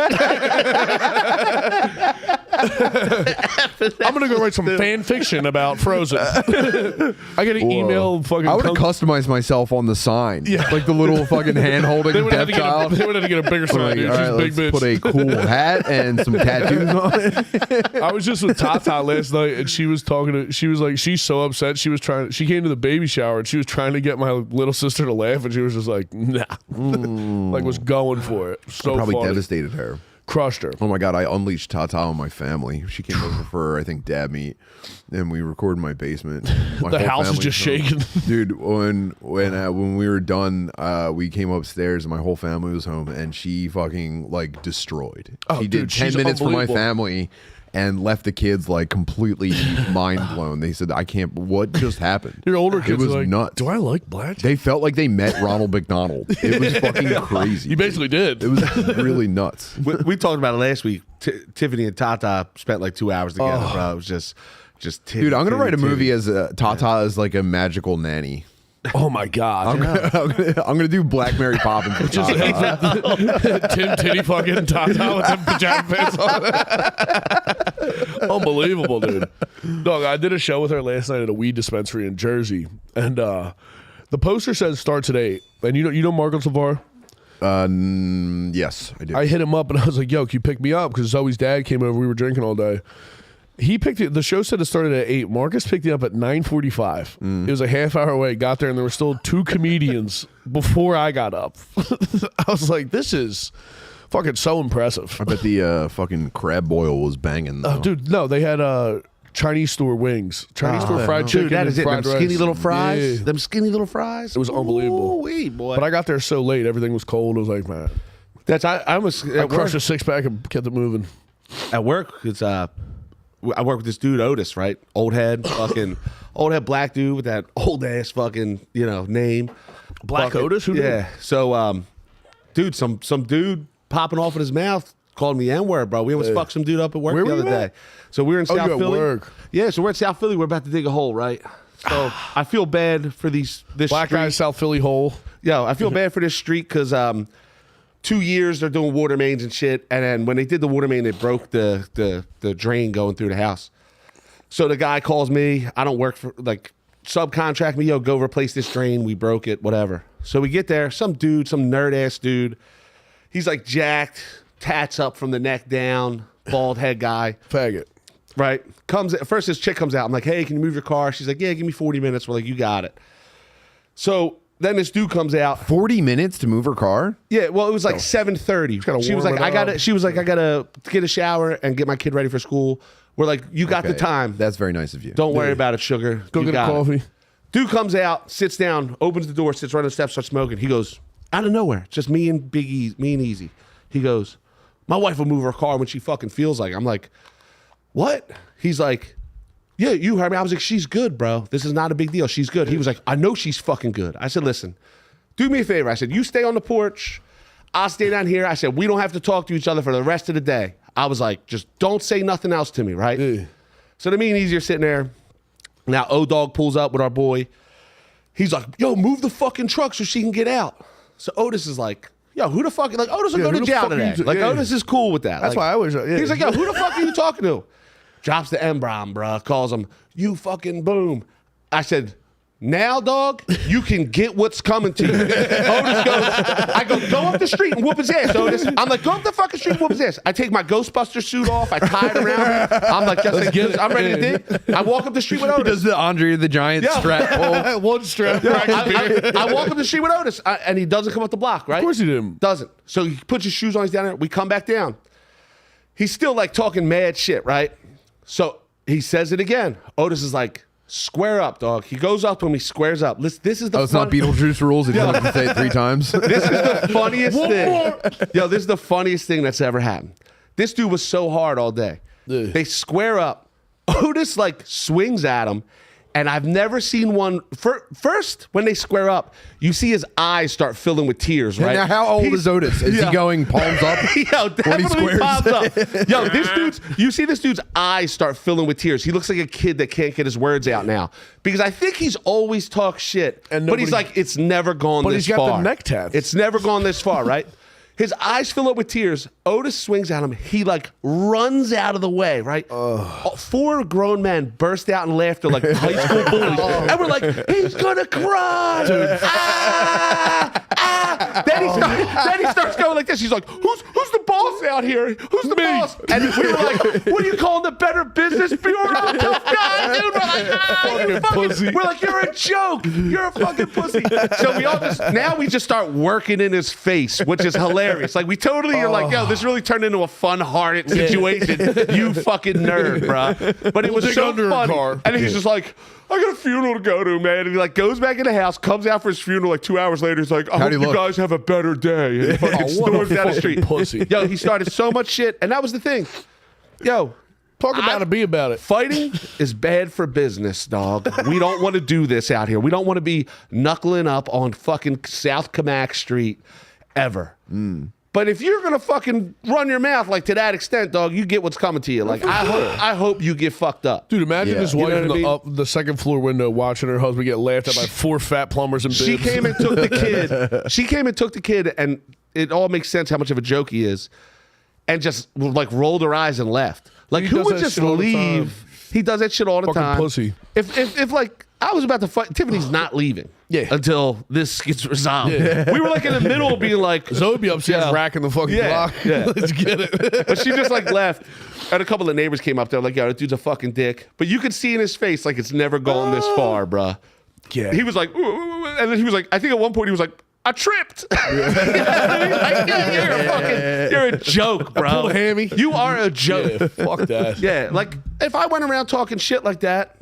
I'm gonna go write some fan fiction about Frozen. I get an email fucking I would have customized myself on the sign. Yeah. Like the little fucking hand holding they would have deaf to child. they would have to get a bigger sign, Like, dude. all She's right, a big let's bitch. put a cool hat and some tattoos on it. I was just with Tata last night, and she was talking to. She was like, she's so upset. She was trying. She came to the baby shower, and she was trying to get my little sister to laugh, and she was just like, nah, like was going for it. So Probably funny. devastated her. Crushed her. Oh my god, I unleashed Tata on my family. She came over for I think dad meet, and we recorded in my basement. My The whole house is family's just home. shaking. Dude. When we were done, we came upstairs and my whole family was home, and she fucking like destroyed. Oh, she dude, did 10 she's minutes for my unbelievable. family. And left the kids like completely mind blown. They said, "I can't. What just happened?" Your older It kids was are like, nuts. do I like black? They felt like they met Ronald McDonald. It was fucking crazy. You basically did. It was really nuts. we talked about it last week. Tiffany and Tata spent like 2 hours together, bro. It was just Dude, I'm gonna write a movie as Tata as like a magical nanny. Oh my god. I'm gonna do Black Mary Poppins. with Just Tata. Tim Titty fucking Tata with them pajama pants on. Unbelievable, dude. Dog, I did a show with her last night at a weed dispensary in Jersey, and the poster says starts at 8. And you know Marco Savar? Yes, I do. I hit him up and I was like, yo, can you pick me up? Because Zoe's dad came over. We were drinking all day. He picked it. The show said it started at 8. Marcus picked it up at 9:45. It was a half hour away. Got there and there were still 2 comedians before I got up. I was like, this is fucking so impressive. I bet the fucking crab boil was banging. Though. Oh, dude, no, they had Chinese store wings, Chinese store fried chicken, Dude, that is and it. Them fried skinny rice. little fries. Yeah. Them skinny little fries. It was unbelievable. Ooh-wee, boy. But I got there so late, everything was cold. I was like, man, I was I at work. crushed a 6-pack and kept it moving. At work, it's I work with this dude Otis, right? Old head black dude with that old ass fucking name. Black Fucking- Otis? Who knew? Yeah. So dude, some dude popping off in his mouth called me N-word, bro. We almost fucked some dude up at work Where the were other you day. at? So we were in Oh, South you at Philly. work. Yeah, so we're at South Philly. We're about to dig a hole, right? So I feel bad for this Black street. guy, South Philly hole. Yo, I feel bad for this street because 2 years they're doing water mains and shit, and then when they did the water main, they broke the drain going through the house. So the guy calls me. I don't work for subcontract me. Yo, go replace this drain. We broke it. Whatever. So we get there. Some dude, some nerd ass dude. He's like jacked, tats up from the neck down, bald head guy. Faggot. Right. First this chick comes out. I'm like, hey, can you move your car? She's like, yeah, give me 40 minutes. We're like, you got it. So then this dude comes out. 40 minutes to move her car? Yeah, well, it was like 7:30. gotta She was warm like, it I gotta. up. She was like, I gotta get a shower and get my kid ready for school. We're like, you got the Okay, time. That's very nice of you. Don't worry about it, sugar. Go You get a got it. coffee. Dude comes out, sits down, opens the door, sits right on the steps, starts smoking. He goes, out of nowhere, just me and Big Easy, me and Easy. He goes, my wife will move her car when she fucking feels like it. I'm like, what? He's like, yeah, you heard me. I was like, she's good, bro. This is not a big deal. She's good. He was like, I know she's fucking good. I said, listen, do me a favor. I said, you stay on the porch. I'll stay down here. I said, we don't have to talk to each other for the rest of the day. I was like, just don't say nothing else to me, right? Yeah. So the me and Easy are sitting there. Now O-Dog pulls up with our boy. He's like, yo, move the fucking truck so she can get out. So Otis is like, yo, who the fuck? Like, Otis will go to jail today. Like, Otis is cool with that. That's why I always. Yeah. He's like, yo, who the fuck are you talking to? Drops the M-bomb, bruh. Calls him, you fucking boom. I said, now, dog, you can get what's coming to you. Otis goes, go up the street and whoop his ass, Otis. I'm like, go up the fucking street and whoop his ass. I take my Ghostbuster suit off. I tie it around me. I'm like, I'm ready to dig. I walk up the street with Otis. He does the Andre the Giant strap pull. One strap. I walk up the street with Otis, and he doesn't come up the block, right? Of course he didn't. Doesn't. So he puts his shoes on, he's down there. We come back down. He's still like talking mad shit, right? So he says it again. Otis is like, square up, dog. He goes up and he squares up. Listen, this is the It's not Beetlejuice rules. He doesn't have to say it 3 times. This is the funniest thing. Yo, this is the funniest thing that's ever happened. This dude was so hard all day. Yeah. They square up. Otis like swings at him. And I've never seen one. First, when they square up, you see his eyes start filling with tears, right? Now, how old is Otis? Is he going palms up Yo, when he definitely squares? palms up. Yo, you see this dude's eyes start filling with tears. He looks like a kid that can't get his words out now. Because I think he's always talked shit. But he's like, it's never gone this far. But he's got the neck tats. It's never gone this far, right? His eyes fill up with tears. Otis swings at him. He like runs out of the way, right? 4 grown men burst out in laughter like high school bullies. And we're like, he's gonna cry. Then he starts going like this. He's like, who's the boss out here? Who's the boss? And we were like, what are you calling the Better Business Bureau? Tough guy, dude. We're like, you fucking, we're like, you're a joke. You're a fucking pussy. So we just start working in his face, which is hilarious. Like we totally are like, yo, this really turned into a fun-hearted situation. You fucking nerd, bro. But it was so funny. And he's just like, I got a funeral to go to, man. And he like goes back in the house, comes out for his funeral like 2 hours later. He's like, I hope you guys have a better day. And he fucking storms down the street. Pussy. Yo, he started so much shit. And that was the thing. Yo. Talk about it, be about it. Fighting is bad for business, dog. We don't want to do this out here. We don't want to be knuckling up on fucking South Camac Street ever. But if you're gonna fucking run your mouth like to that extent, dog, you get what's coming to you. Like I hope you get fucked up, dude. Imagine his wife in the second floor window watching her husband get laughed at by 4 fat plumbers and bibs. She came and took the kid. And it all makes sense how much of a joke he is, and just like rolled her eyes and left. Like who would just leave? He does that shit all the fucking time. Pussy. If like I was about to fight, Tiffany's not leaving. Yeah. Until this gets resolved. Yeah. We were like in the middle of being like, Zoe be upstairs racking the fucking block. Yeah. Let's get it. But she just like left. And a couple of neighbors came up there like, yo, that dude's a fucking dick. But you could see in his face like it's never gone this far, bruh. Yeah. He was like, ooh, and then he was like, I think at one point he was like, I tripped. Like, you're a joke, bro. Pulled a hammy. You are a joke. Yeah, fuck that. Yeah, like if I went around talking shit like that,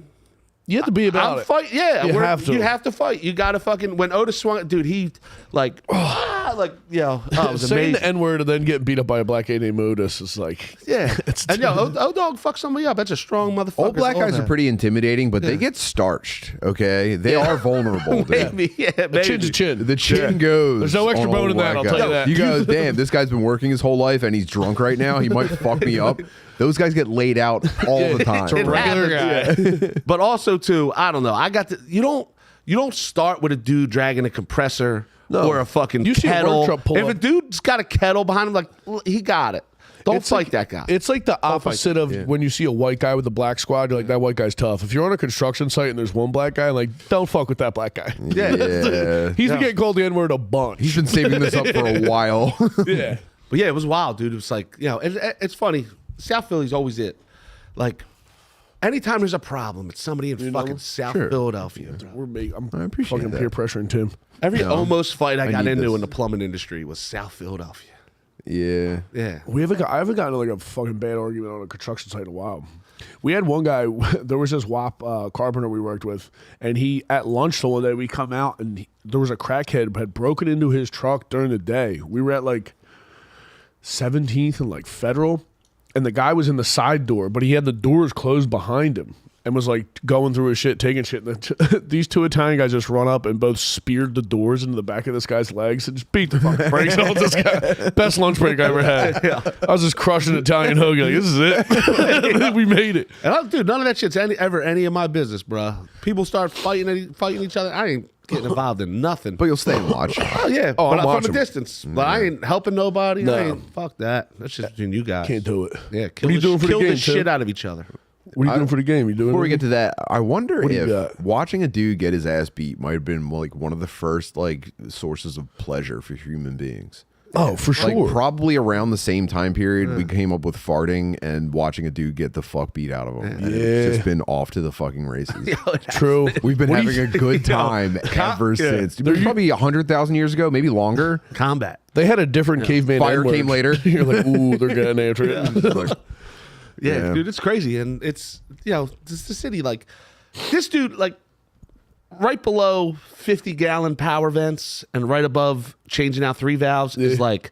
you have to be about it. Fight. Yeah, you have to. You have to fight. You got to fucking. When Otis swung, dude, he like, it was saying amazing. the N-word and then getting beat up by a black guy named Otis is like, yeah. And O-Dog fuck somebody up. That's a strong motherfucker. Old black guys are pretty intimidating, but they get starched. Okay, they are vulnerable. Maybe, maybe. Chin's a chin. The chin goes. There's no extra on bone old in that, black I'll guys. tell you that. You guys, damn, this guy's been working his whole life and he's drunk right now. He might fuck me up. Those guys get laid out all the time. It's a regular guy. But also too, I don't know. You don't start with a dude dragging a compressor or a fucking You see a work kettle. truck pull If up. a dude's got a kettle behind him, like he got it. Don't fight that guy. It's like the opposite of when you see a white guy with a black squad. You're like, that white guy's tough. If you're on a construction site and there's one black guy, like, don't fuck with that black guy. Yeah. He's been getting called the N-word a bunch. He's been saving this up for a while. Yeah. But yeah, it was wild, dude. It was like, it's funny. South Philly's always it. Like, anytime there's a problem, it's somebody in fucking South Philadelphia. I'm appreciate fucking that. peer pressuring Tim. Every almost fight I got need into this. in the plumbing industry was South Philadelphia. Yeah. Yeah. I haven't gotten like a fucking bad argument on a construction site in a while. We had one guy, there was this WAP carpenter we worked with, and he, at lunch the one day, we come out, and there was a crackhead had broken into his truck during the day. We were at like 17th and like Federal, and the guy was in the side door, but he had the doors closed behind him. and was like going through his shit, taking shit. And these two Italian guys just run up and both speared the doors into the back of this guy's legs and just beat the fucking brakes off this guy. Best lunch break I ever had. I was just crushing Italian hoagie. Like, this is it. We made it. And dude, none of that shit's ever any of my business, bro. People start fighting each other. I ain't getting involved in nothing. But you'll stay and watch. Oh yeah, Oh, but I'm from a watching. distance. But I ain't helping nobody. No. I ain't, fuck that. That's just between you guys. Can't do it. Yeah, What are you doing for the kill game, the Tim? shit out of each other. What are you doing for the game? You doing Before we get anything? to that, I wonder What do you if got? watching a dude get his ass beat might have been like one of the first like sources of pleasure for human beings. Oh, for Like sure. probably around the same time period, we came up with farting and watching a dude get the fuck beat out of him. And it's just been off to the fucking races. True. We've been What do having you- a good time ever since. It was probably 100,000 years ago, maybe longer. Combat. They had a different caveman. Fire N-word. came later. You're like, ooh, they're getting after it. Yeah, Yeah. dude, it's crazy, and it's this the city like this dude like right below 50-gallon power vents and right above changing out 3 valves is like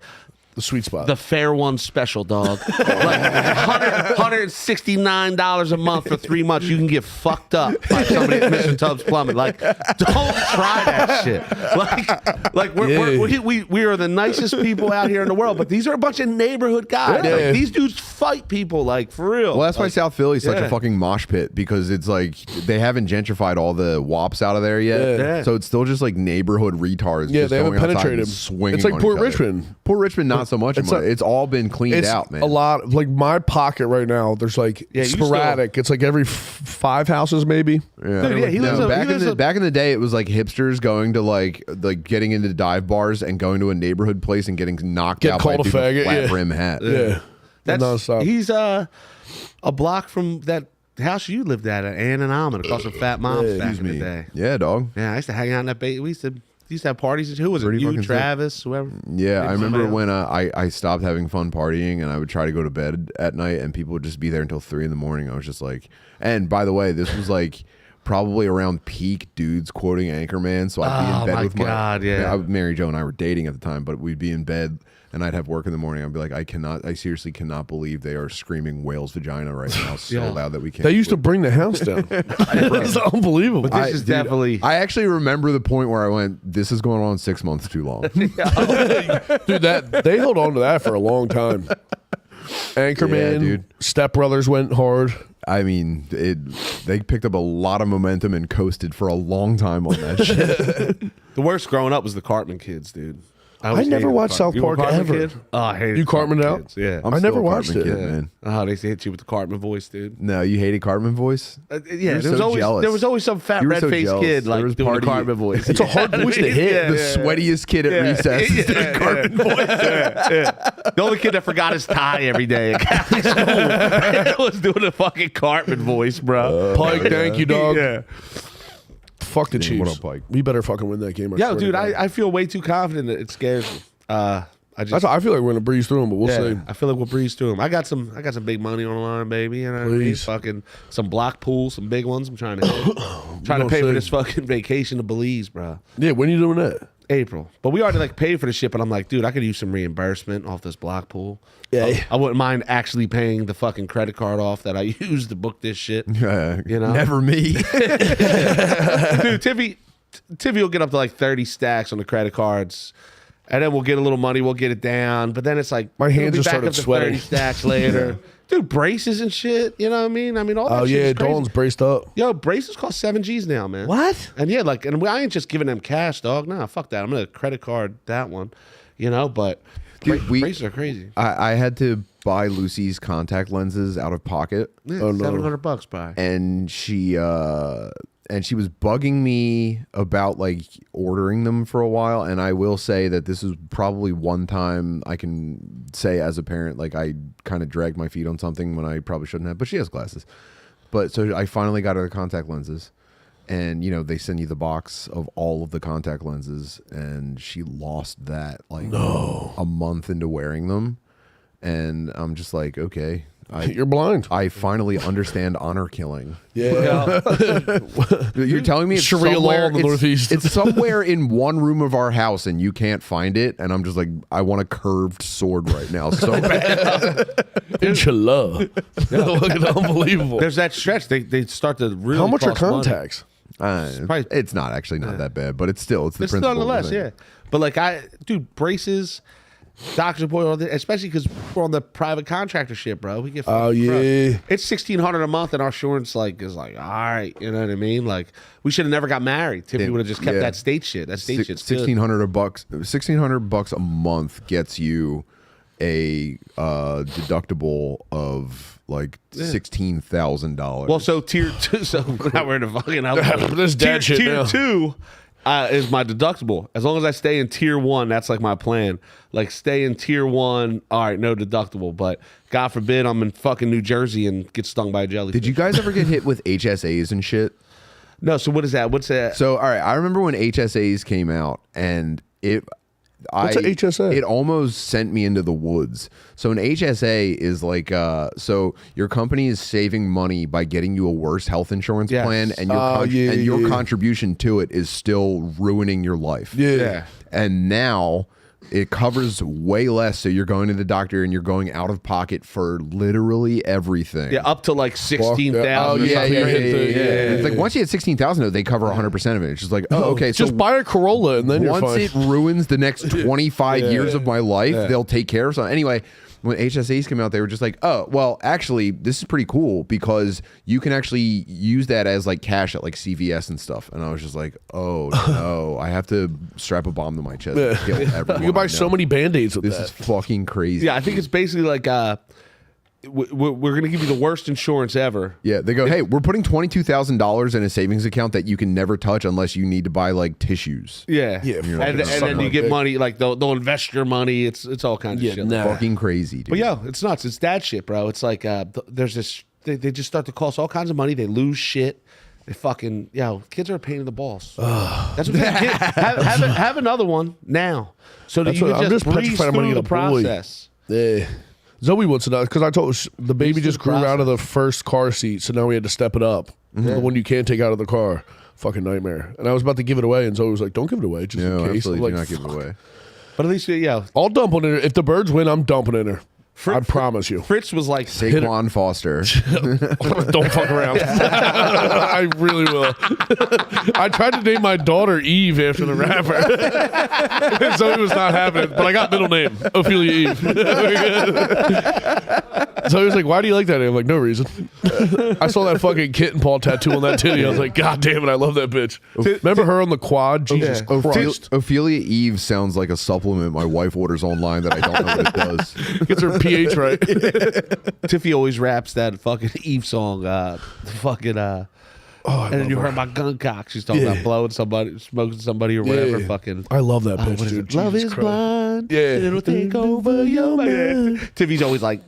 The sweet spot. the Fair One special, dog. Like $169 a month for 3 months. You can get fucked up by somebody at Mr. Tubbs Plumbing. Like, don't try that shit. Like we are the nicest people out here in the world, but these are a bunch of neighborhood guys. Yeah. Like, these dudes fight people, like, for real. Well, that's why Like, South Philly's such yeah. a fucking mosh pit because it's like they haven't gentrified all the wops out of there yet. Yeah. So it's still just like neighborhood retards. Yeah, just they haven't going outside and penetrated. swinging It's like on Port each other. Richmond. Port Richmond, not so much. It's It's a- all been cleaned it's out, man. a lot. Like my pocket right now, there's like Yeah, you sporadic. It's like every 5 houses maybe. Yeah. Dude, yeah, he lives back in the day, it was like hipsters going to like getting into dive bars and going to a neighborhood place and getting knocked Get out by a called a dude with faggot, flat yeah. brim hat. Yeah. That's nonstop. he's a block from that house you lived at Ann and Almond across from Fat Mom's back in the day. Yeah, dog. Yeah, I used to hang out in that We used to have parties. Who was it? Pretty You, fucking sick. Travis, whoever. Yeah, I remember somebody when I stopped having fun partying and I would try to go to bed at night and people would just be there until 3 in the morning. I was just like, and by the way, this was like probably around peak dudes quoting Anchorman. So I'd be Oh, in bed my with God, yeah. Mary Jo and I were dating at the time, but we'd be in bed and I'd have work in the morning. I'd be like, I seriously cannot believe they are screaming whale's vagina right now so Yeah. loud that we can't. They used to bring the house down. It's unbelievable. But this is definitely. I actually remember the point where I went, this is going on 6 months too long. Dude, that they held on to that for a long time. Anchorman, Yeah, dude. Step Brothers went hard. I mean, they picked up a lot of momentum and coasted for a long time on that shit. The worst growing up was the Cartman kids, dude. I always never hated watched the South You were a Park Cartman ever. kid? Oh, I hated You the Cartman Cartman out? kids. Yeah. I'm I still never a watched Cartman it. kid, man. Oh, they used to hit you with the Cartman voice, dude. No, you hated Cartman voice? Yeah, You're there was so always some fat You were so red-faced jealous. kid There like was doing the party- Cartman voice. It's a hard voice to hit. Yeah, The yeah. sweatiest kid at recess is doing Cartman voice. The only kid that forgot his tie every day at Catholic school was doing the fucking Cartman voice, bro. Pike, thank you, dog. Yeah. Fuck the Chiefs. what up, Pike? We better fucking win that game. I Yo, swear to dude, God. I feel way too confident that it scares me. I just I feel like we're gonna breeze through them, but we'll yeah, see. I feel like we'll breeze through them. I got some big money on the line, baby. You know what I mean? Please. Fucking some block pools, some big ones. I'm trying to hit. trying to gonna pay for see. this fucking vacation to Belize, bro. Yeah, when you doing that? April, but we already like paid for the shit. But I'm like, dude, I could use some reimbursement off this block pool. Yeah. I wouldn't mind actually paying the fucking credit card off that I used to book this shit. You know? Never me. Dude, Tiffy will get up to like 30 stacks on the credit cards. And then we'll get a little money, we'll get it down. But then it's like My hands it'll be just back started up to sweating. 30 stacks later. Dude, braces and shit. You know what I mean? All that Oh shit yeah, is crazy. Dawn's braced up. Yo, braces cost 7 G's now, man. What? And yeah, like, and I ain't just giving them cash, dog. Nah, fuck that. I'm gonna credit card that one. You know, but Dude, braces are crazy. I had to buy Lucy's contact lenses out of pocket. Yeah, Oh, no. $700, bro. And she was bugging me about like ordering them for a while, and I will say that this is probably one time I can say as a parent, like I kind of dragged my feet on something when I probably shouldn't have, but she has glasses. But so I finally got her the contact lenses, and you know they send you the box of all of the contact lenses, and she lost that like a month into wearing them. And I'm just like, okay, You're blind. I finally understand honor killing. Yeah. You're telling me it's Sharia law somewhere in the Northeast. It's somewhere in one room of our house, and you can't find it. And I'm just like, I want a curved sword right now so bad. Inshallah. Fucking unbelievable. There's that stretch. They start to really. How much are cost money. contacts? It's not actually not that bad, but it's still the It's principle. nonetheless, yeah. But like braces, doctor's appointment, all that, especially because we're on the private contractor shit, bro. We get Oh, yeah. It's $1,600 a month, and our insurance is like, all right, you know what I mean? Like, we should have never got married. Tiffany would have just kept that state shit. That state shit's good. $1,600 a month gets you a deductible of like $16,000. Well, so tier 2. So now we're in a fucking This dad shit tier now. 2 is my deductible. As long as I stay in tier 1, that's like my plan. Like, stay in tier 1. All right, no deductible. But God forbid I'm in fucking New Jersey and get stung by a jellyfish. Did you guys ever get hit with HSAs and shit? No. So what is that? What's that? So all right, I remember when HSAs came out, and What's a HSA? It almost sent me into the woods. So an HSA is like, so your company is saving money by getting you a worse health insurance Yes. plan, and your yeah. contribution to it is still ruining your life. Yeah. And now it covers way less. So you're going to the doctor and you're going out of pocket for literally everything. Yeah, up to like 16,000. Oh, or yeah, something. It's like once you hit 16,000, they cover 100% of it. It's just like, oh, okay. So Just buy a Corolla and then you're once fine. it ruins the next 25 years of my life, they'll take care of something. Anyway, when HSAs came out, they were just like, oh, well, actually, this is pretty cool because you can actually use that as like cash at like CVS and stuff. And I was just like, oh no, I have to strap a bomb to my chest. And kill everyone You can buy I so know. many Band-Aids with This that. is fucking crazy. Yeah, I think it's basically like we're going to give you the worst insurance ever. Yeah, they go, hey, we're putting $22,000 in a savings account that you can never touch unless you need to buy like tissues. Yeah, Yeah, and, fucking and suck then my you get dick. money, like they'll invest your money. It's all kinds of shit. nah. Fucking crazy, dude. But yo, it's nuts. It's that shit, bro. It's like there's this. They just start to cost all kinds of money. They lose shit. They fucking kids are a pain in the balls. That's what have another one now, so that That's you what- can I'm just just breeze petrified I'm gonna through get the a boy. process. Yeah. Zoe wants to know because I told her the baby just grew out of the first car seat, so now we had to step it up. The one you can't take out of the car. Fucking nightmare. And I was about to give it away, and Zoe was like, "Don't give it away, just No, in case." absolutely I'm do like, not give it away. But at least I'll dump on her. If the birds win, I'm dumping in her. I promise you. Fritz was like, Saquon Foster. Don't fuck around. I really will. I tried to name my daughter Eve after the rapper. Zoe was not having it, but I got middle name, Ophelia Eve. Zoe was like, why do you like that name? I'm like, no reason. I saw that fucking kitten paw tattoo on that titty. I was like, God damn it, I love that bitch. Remember her on the quad? Jesus Christ. Ophelia Eve sounds like a supplement my wife orders online that I don't know what it does. Gets her pH right. Tiffy always raps that fucking Eve song. And then you heard my gun cock. She's talking about blowing somebody, smoking somebody, or whatever. Yeah. Fucking. I love that bitch, What is dude. it? Love Jesus is Christ. blind. Yeah. It'll take over your mind. Tiffy's always like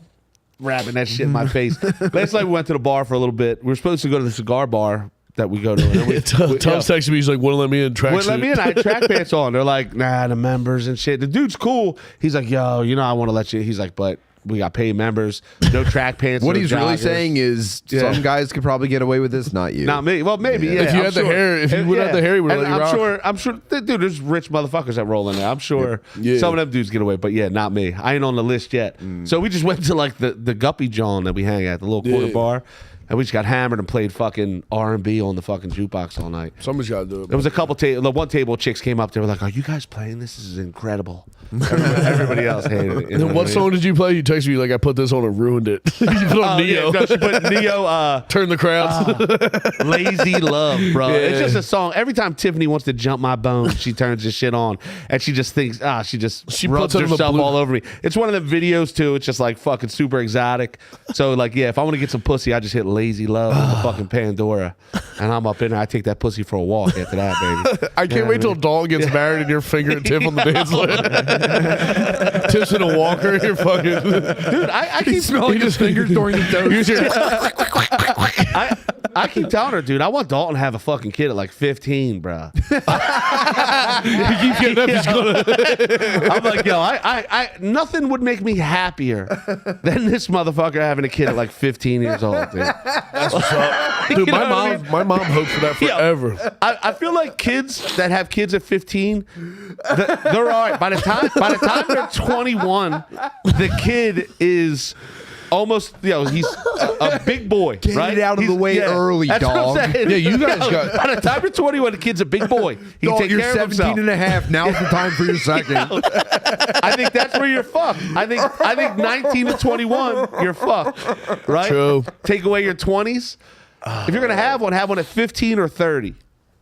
rapping that shit in my face. Last night we went to the bar for a little bit. We were supposed to go to the cigar bar that we go to. And Tom's texting me. He's like, wouldn't let me in track Well, let me in. I had track pants on. They're like, nah, the members and shit. The dude's cool. He's like, yo, I want to let you. He's like, but we got paid members, no track pants. What no he's really joggers. saying is some guys could probably get away with this, not you. Not me. Well, maybe. Yeah. If you I'm had the sure. hair- if you And- would have the hair, he would've And let you rock. I'm sure. Dude, there's rich motherfuckers that roll in there. I'm sure Yeah. some of them dudes get away, but yeah, not me. I ain't on the list yet. So we just went to like the Guppy John that we hang at, the little corner Yeah. bar, and we just got hammered and played fucking R&B on the fucking jukebox all night. Somebody's got to do it. There was a couple the one table chicks came up. They were like, "Are you guys playing? This is incredible." Everybody else hated it. And then what song did you play? You texted me like, I put this on and ruined it. You put on Neo. Yeah, no, she put Neo. Turn the crowds. Lazy Love, bro. Yeah. It's just a song. Every time Tiffany wants to jump my bones, she turns this shit on, and she just thinks, she rubs puts it on the herself blue- all over me. It's one of the videos too. It's just like fucking super exotic. So like, yeah, if I want to get some pussy, I just hit Lazy Love on the fucking Pandora, and I'm up in there. I take that pussy for a walk after that, baby. I can't wait till Dalton gets married and you're fingering Tiff on the dance floor. Tiff's in a walker. You're fucking. Dude, I keep Smelling his fingers during the dose. Use your- I keep telling her, dude, I want Dalton to have a fucking kid at like 15, bro. He keeps getting up. He's gonna. I'm like, yo, I nothing would make me happier than this motherfucker having a kid at like 15 years old, dude. That's what's up. Dude, You know what I mean? my mom hoped for that forever. I feel like kids that have kids at 15, they're all right. By the time they're 21, the kid is almost, he's a big boy. Get right? it out of the way early, that's dog. What I'm saying. Yeah, you guys got. By the time you're 21, the kid's a big boy. He can take You're care of 17 himself. and a half. Now's the time for your second. I think that's where you're fucked. I think 19 to 21, you're fucked. Right? True. Take away your 20s. If you're gonna have one at 15 or 30.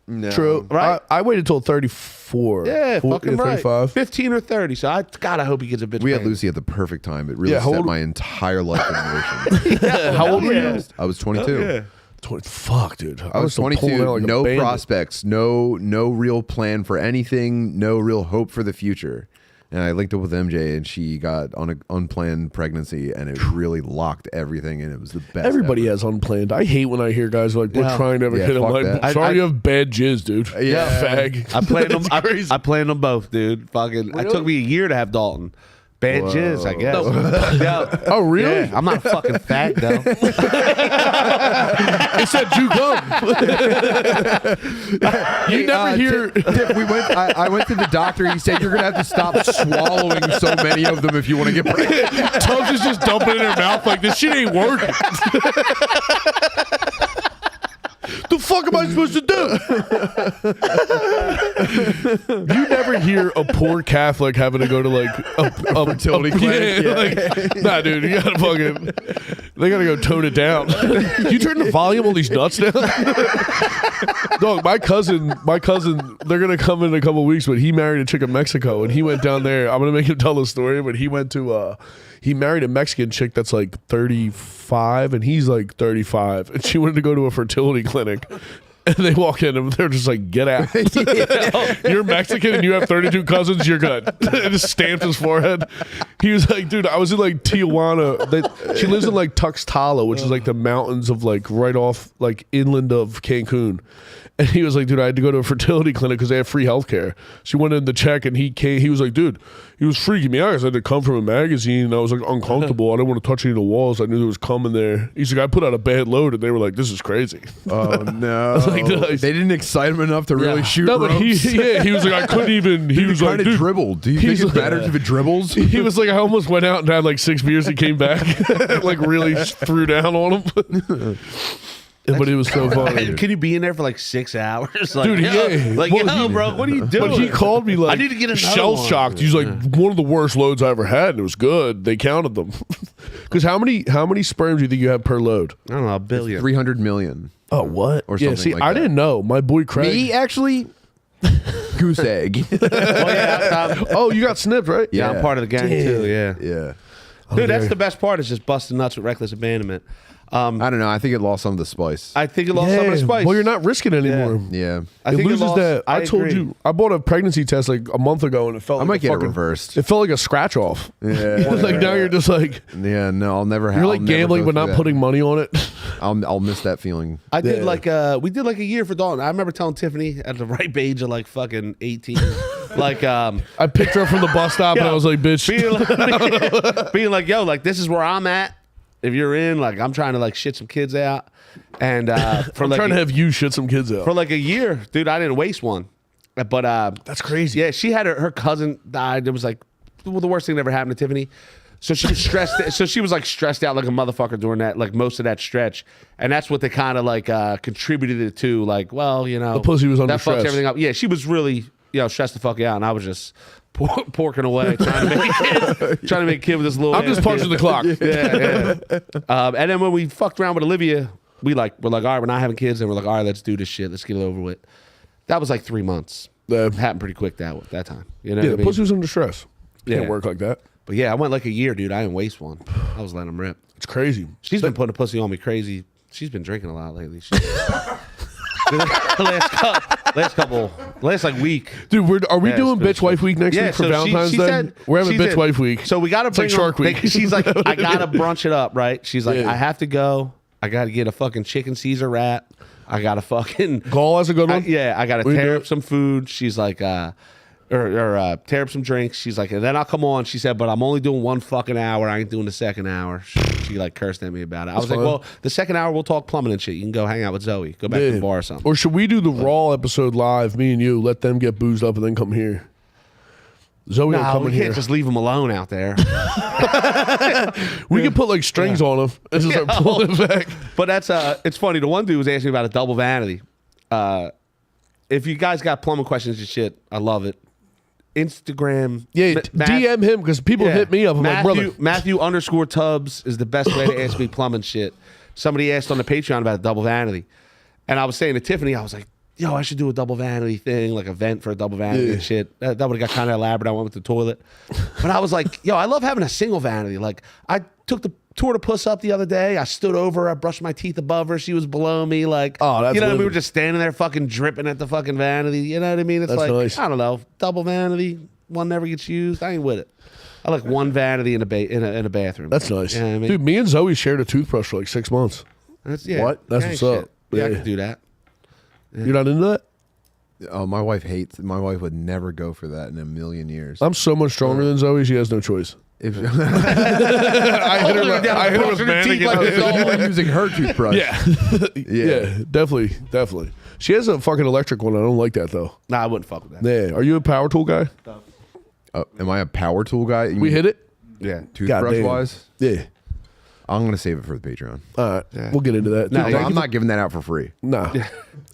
No. True. Right? I waited till 34. Yeah, fucking right. 35. 15 or 30. So I hope he gets a bitch. We had pregnant. Lucy at the perfect time. It really Yeah, how set old- my entire life in motion. How old were you? I was 22. Yeah. 20, fuck, dude. I was still pulling 22. out like a No bandit. prospects. No real plan for anything. No real hope for the future. And I linked up with MJ, and she got on an unplanned pregnancy, and it really locked everything, and it was the best. Everybody ever. has unplanned. I hate when I hear guys like, we're Yeah. trying to have a Yeah, kid. I'm fuck like, that. sorry I- you have bad jizz, dude. Yeah. Fag. I planned them. It's crazy. I planned them both, dude. Fucking. It took me a year to have Dalton. Bad jizz, I guess. Yeah. Oh, really? Yeah, I'm not a fucking fag though. It said you gum. You never hear. Tiff, I went to the doctor. He said you're gonna have to stop swallowing so many of them if you want to get pregnant. Tubbs is just dumping it in her mouth like, this shit ain't working. The fuck am I supposed to do? You never hear a poor Catholic having to go to like a fertility clinic. Yeah, like, nah, dude, you gotta fucking. They gotta go tone it down. You turn the volume on these nuts down. Dog, my cousin, they're gonna come in a couple of weeks, but he married a chick in Mexico, and he went down there. I'm gonna make him tell the story, but he went to he married a Mexican chick that's like 35, and he's like 35, and she wanted to go to a fertility clinic. And they walk in and they're just like, get out. You're Mexican and you have 32 cousins, you're good. And just stamped his forehead. He was like, dude, I was in like Tijuana. She lives in like Tuxtala, which is like the mountains of like right off like inland of Cancun. And he was like, dude, I had to go to a fertility clinic because they have free healthcare. She went in to check and he was like, dude, he was freaking me out because I had to come from a magazine and I was like uncomfortable. I didn't want to touch any of the walls. I knew there was cum in there. He's like, I put out a bad load and they were like, this is crazy. Oh no! Like, nice. They didn't excite him enough to really shoot No, but ropes. he was like, I couldn't even. He was like, kind of dude, dribbled. Do you think he's it like- matters if it dribbles? He was like, I almost went out and had like 6 beers and came back. Like really threw down on him. But it was so funny. Can you be in there for like 6 hours? Like, Dude, yo, yeah. like, Well, yo, bro, what are you doing? But he called me like I need to get another shell one. shocked. He's like one of the worst loads I ever had, and it was good. They counted them. Because how many sperms do you think you have per load? I don't know, a billion. 300 million. Oh, what? Or yeah, something see, like I that. didn't know. My boy Craig. Me actually, goose egg. Oh, you got snipped, right? Yeah, I'm part of the gang too. Yeah, Yeah. dude, that's the best part. Is just busting nuts with reckless abandonment. I don't know. I think it lost some of the spice. I think it lost some of the spice. Well, you're not risking it anymore. Yeah. I It think loses lost, that. I told agree. you, I bought a pregnancy test like a month ago, and it felt. I like might a get it fucking- reversed. It felt like a scratch off. Yeah. Like now you're just like Yeah. No, I'll never have. you're like gambling but not putting money on it. I'll miss that feeling. I did Yeah. like we did like a year for Dalton. I remember telling Tiffany at the ripe age of like fucking 18, like I picked her up from the bus stop and Yeah. I was like, bitch. being like, yo, like this is where I'm at. If you're in, like I'm trying to like shit some kids out, and for I'm like trying to have you shit some kids out. for like a year, dude, I didn't waste one. But That's crazy. yeah, she had her cousin died. It was like the worst thing that ever happened to Tiffany. So she was stressed. So she was like stressed out like a motherfucker during that, like most of that stretch, and that's what they kind of like contributed it to. Like, well, you know, The pussy was under that fucks stress. everything up. Yeah, she was really stressed the fuck out, and I was just porking away trying to make a kid with this little. I'm just punching the clock. Yeah. And then when we fucked around with Olivia, we're like, all right, we're not having kids, and we're like, all right, let's do this shit. Let's get it over with. That was like 3 months. Happened pretty quick that time. You know, Yeah, what I the mean? pussy was under stress. Can't Yeah. work like that. But yeah, I went like a year, dude. I didn't waste one. I was letting them rip. It's crazy. She's been putting a pussy on me crazy. She's been drinking a lot lately. Last like week. Dude, are we Yeah, doing it's Bitch Wife Week next week for so Valentine's she Day? said, We're having she Bitch said- Wife Week. So we got to It's like bring Shark them- Week. She's like, I got to brunch it up, right? She's like, Yeah. I have to go I got to get a fucking chicken Caesar wrap. I got to fucking Gall has a good one. I got to We do tear it. up some food. She's like, or tear up some drinks. She's like, and then I'll come on. She said, but I'm only doing 1 fucking hour. I ain't doing the second hour. She like cursed at me about it. I was like, fine. well, the second hour we'll talk plumbing and shit. You can go hang out with Zoe. Go back to the bar or something. Or should we do the Raw episode live? Me and you let them get boozed up and then come here. Zoe will No, come we in can't here. just leave them alone out there. We can put like strings on them and just like pull it back. But that's it's funny. The one dude was asking me about a double vanity. If you guys got plumbing questions and shit, I love it. Instagram, Yeah, DM him because people hit me up. I'm like, brother. Matthew _Tubbs is the best way to ask me plumbing shit. Somebody asked on the Patreon about a double vanity, and I was saying to Tiffany, I was like, yo, I should do a double vanity thing, like a vent for a double vanity and shit. That would have got kind of elaborate. I went with the toilet. But I was like, yo, I love having a single vanity. Like, I took the tour to puss up the other day. I stood over her. I brushed my teeth above her. She was below me. Like, Oh, that's you know, we living. were just standing there fucking dripping at the fucking vanity. You know what I mean? It's That's like, nice. I don't know, double vanity. One never gets used. I ain't with it. I like one vanity in a bathroom. That's nice. You know what I mean? Dude, me and Zoe shared a toothbrush for like 6 months. That's, What? That's gang what's shit. up. Yeah, I Yeah. could do that. You're not into that? Oh, my wife hates. My wife would never go for that in a million years. I'm so much stronger than Zoe. She has no choice. If I hit her with mannequin. like you were using her toothbrush. Yeah, definitely. She has a fucking electric one. I don't like that though. Nah, I wouldn't fuck with that. Yeah. Are you a power tool guy? Am I a power tool guy? You We mean hit it? Yeah. toothbrush Goddamn. wise. Yeah. I'm gonna save it for the Patreon. All right. We'll get into that. Nah, Dude, No, thank I'm you not giving that out for free. Nah.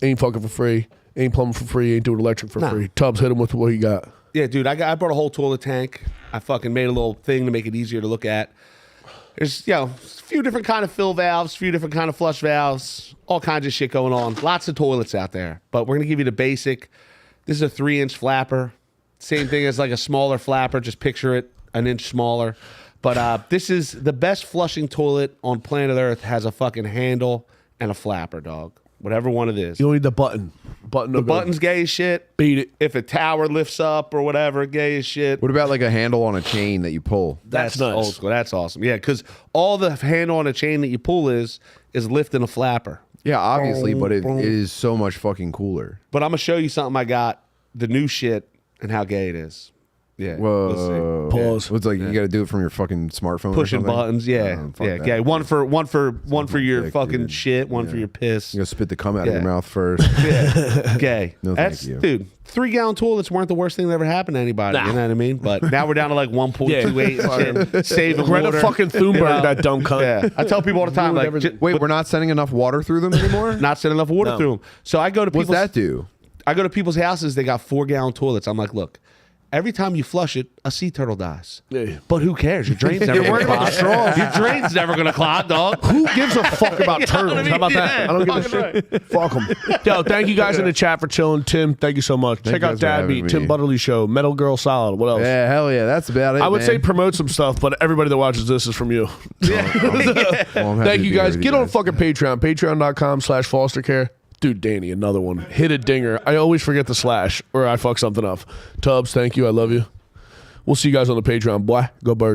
Ain't fucking for free. Ain't plumbing for free. Ain't doing electric for Nah. free. Tubbs, hit him with what you got. Yeah, dude, I brought a whole toilet tank. I fucking made a little thing to make it easier to look at. There's, a few different kind of fill valves, a few different kind of flush valves, all kinds of shit going on. Lots of toilets out there. But we're going to give you the basic. This is a 3-inch flapper. Same thing as like a smaller flapper. Just picture it an inch smaller. But this is the best flushing toilet on planet Earth. Has a fucking handle and a flapper, dog. Whatever one it is. You don't need the button. The button's gay as shit. Beat it. If a tower lifts up or whatever, gay as shit. What about like a handle on a chain that you pull? That's nice. Old school. That's awesome. Yeah, because all the handle on a chain that you pull is lifting a flapper. Yeah, obviously, but it is so much fucking cooler. But I'm gonna show you something I got, the new shit, and how gay it is. Yeah. Whoa. Pause. It's like you got to do it from your fucking smartphone. or Pushing something? buttons, yeah, Oh, fuck yeah, that. gay. One for your dick, fucking dude. shit, one for your piss. You gotta spit the cum out of Yeah. your mouth first. Yeah, gay. No, That's thank you. dude. 3-gallon toilets weren't the worst thing that ever happened to anybody. Nah. You know what I mean? But now we're down to like 1.28 and shit. Saving Greta water. fucking Thunberg, You know? that dumb cunt. Yeah, I tell people all the time, Ruined like, everything. Wait, we're not sending enough water through them anymore? not sending enough water No. through them. So I go to What's people's that do? I go to people's houses. They got 4-gallon toilets. I'm like, look, every time you flush it, a sea turtle dies. Yeah. But who cares? Your drain's never going to clog. Your drain's never going to clog, dog. Who gives a fuck about turtles? I mean? How about that? Yeah, I don't give a fucking shit. Fuck them. Yo, thank you guys in the chat for chilling. Tim, thank you so much. Thank Check you out guys for Dad having Beat, me. Tim Butterly Show, Metal Girl Solid. What else? Yeah, hell yeah. That's about it. I would man. say promote some stuff, but everybody that watches this is from you. Well, I'm happy Thank to you be guys. here Get with on fucking Patreon. Patreon.com/fostercare. Dude, Danny, another one. Hit a dinger. I always forget the slash or I fuck something up. Tubbs, thank you. I love you. We'll see you guys on the Patreon. Boy, go Birds.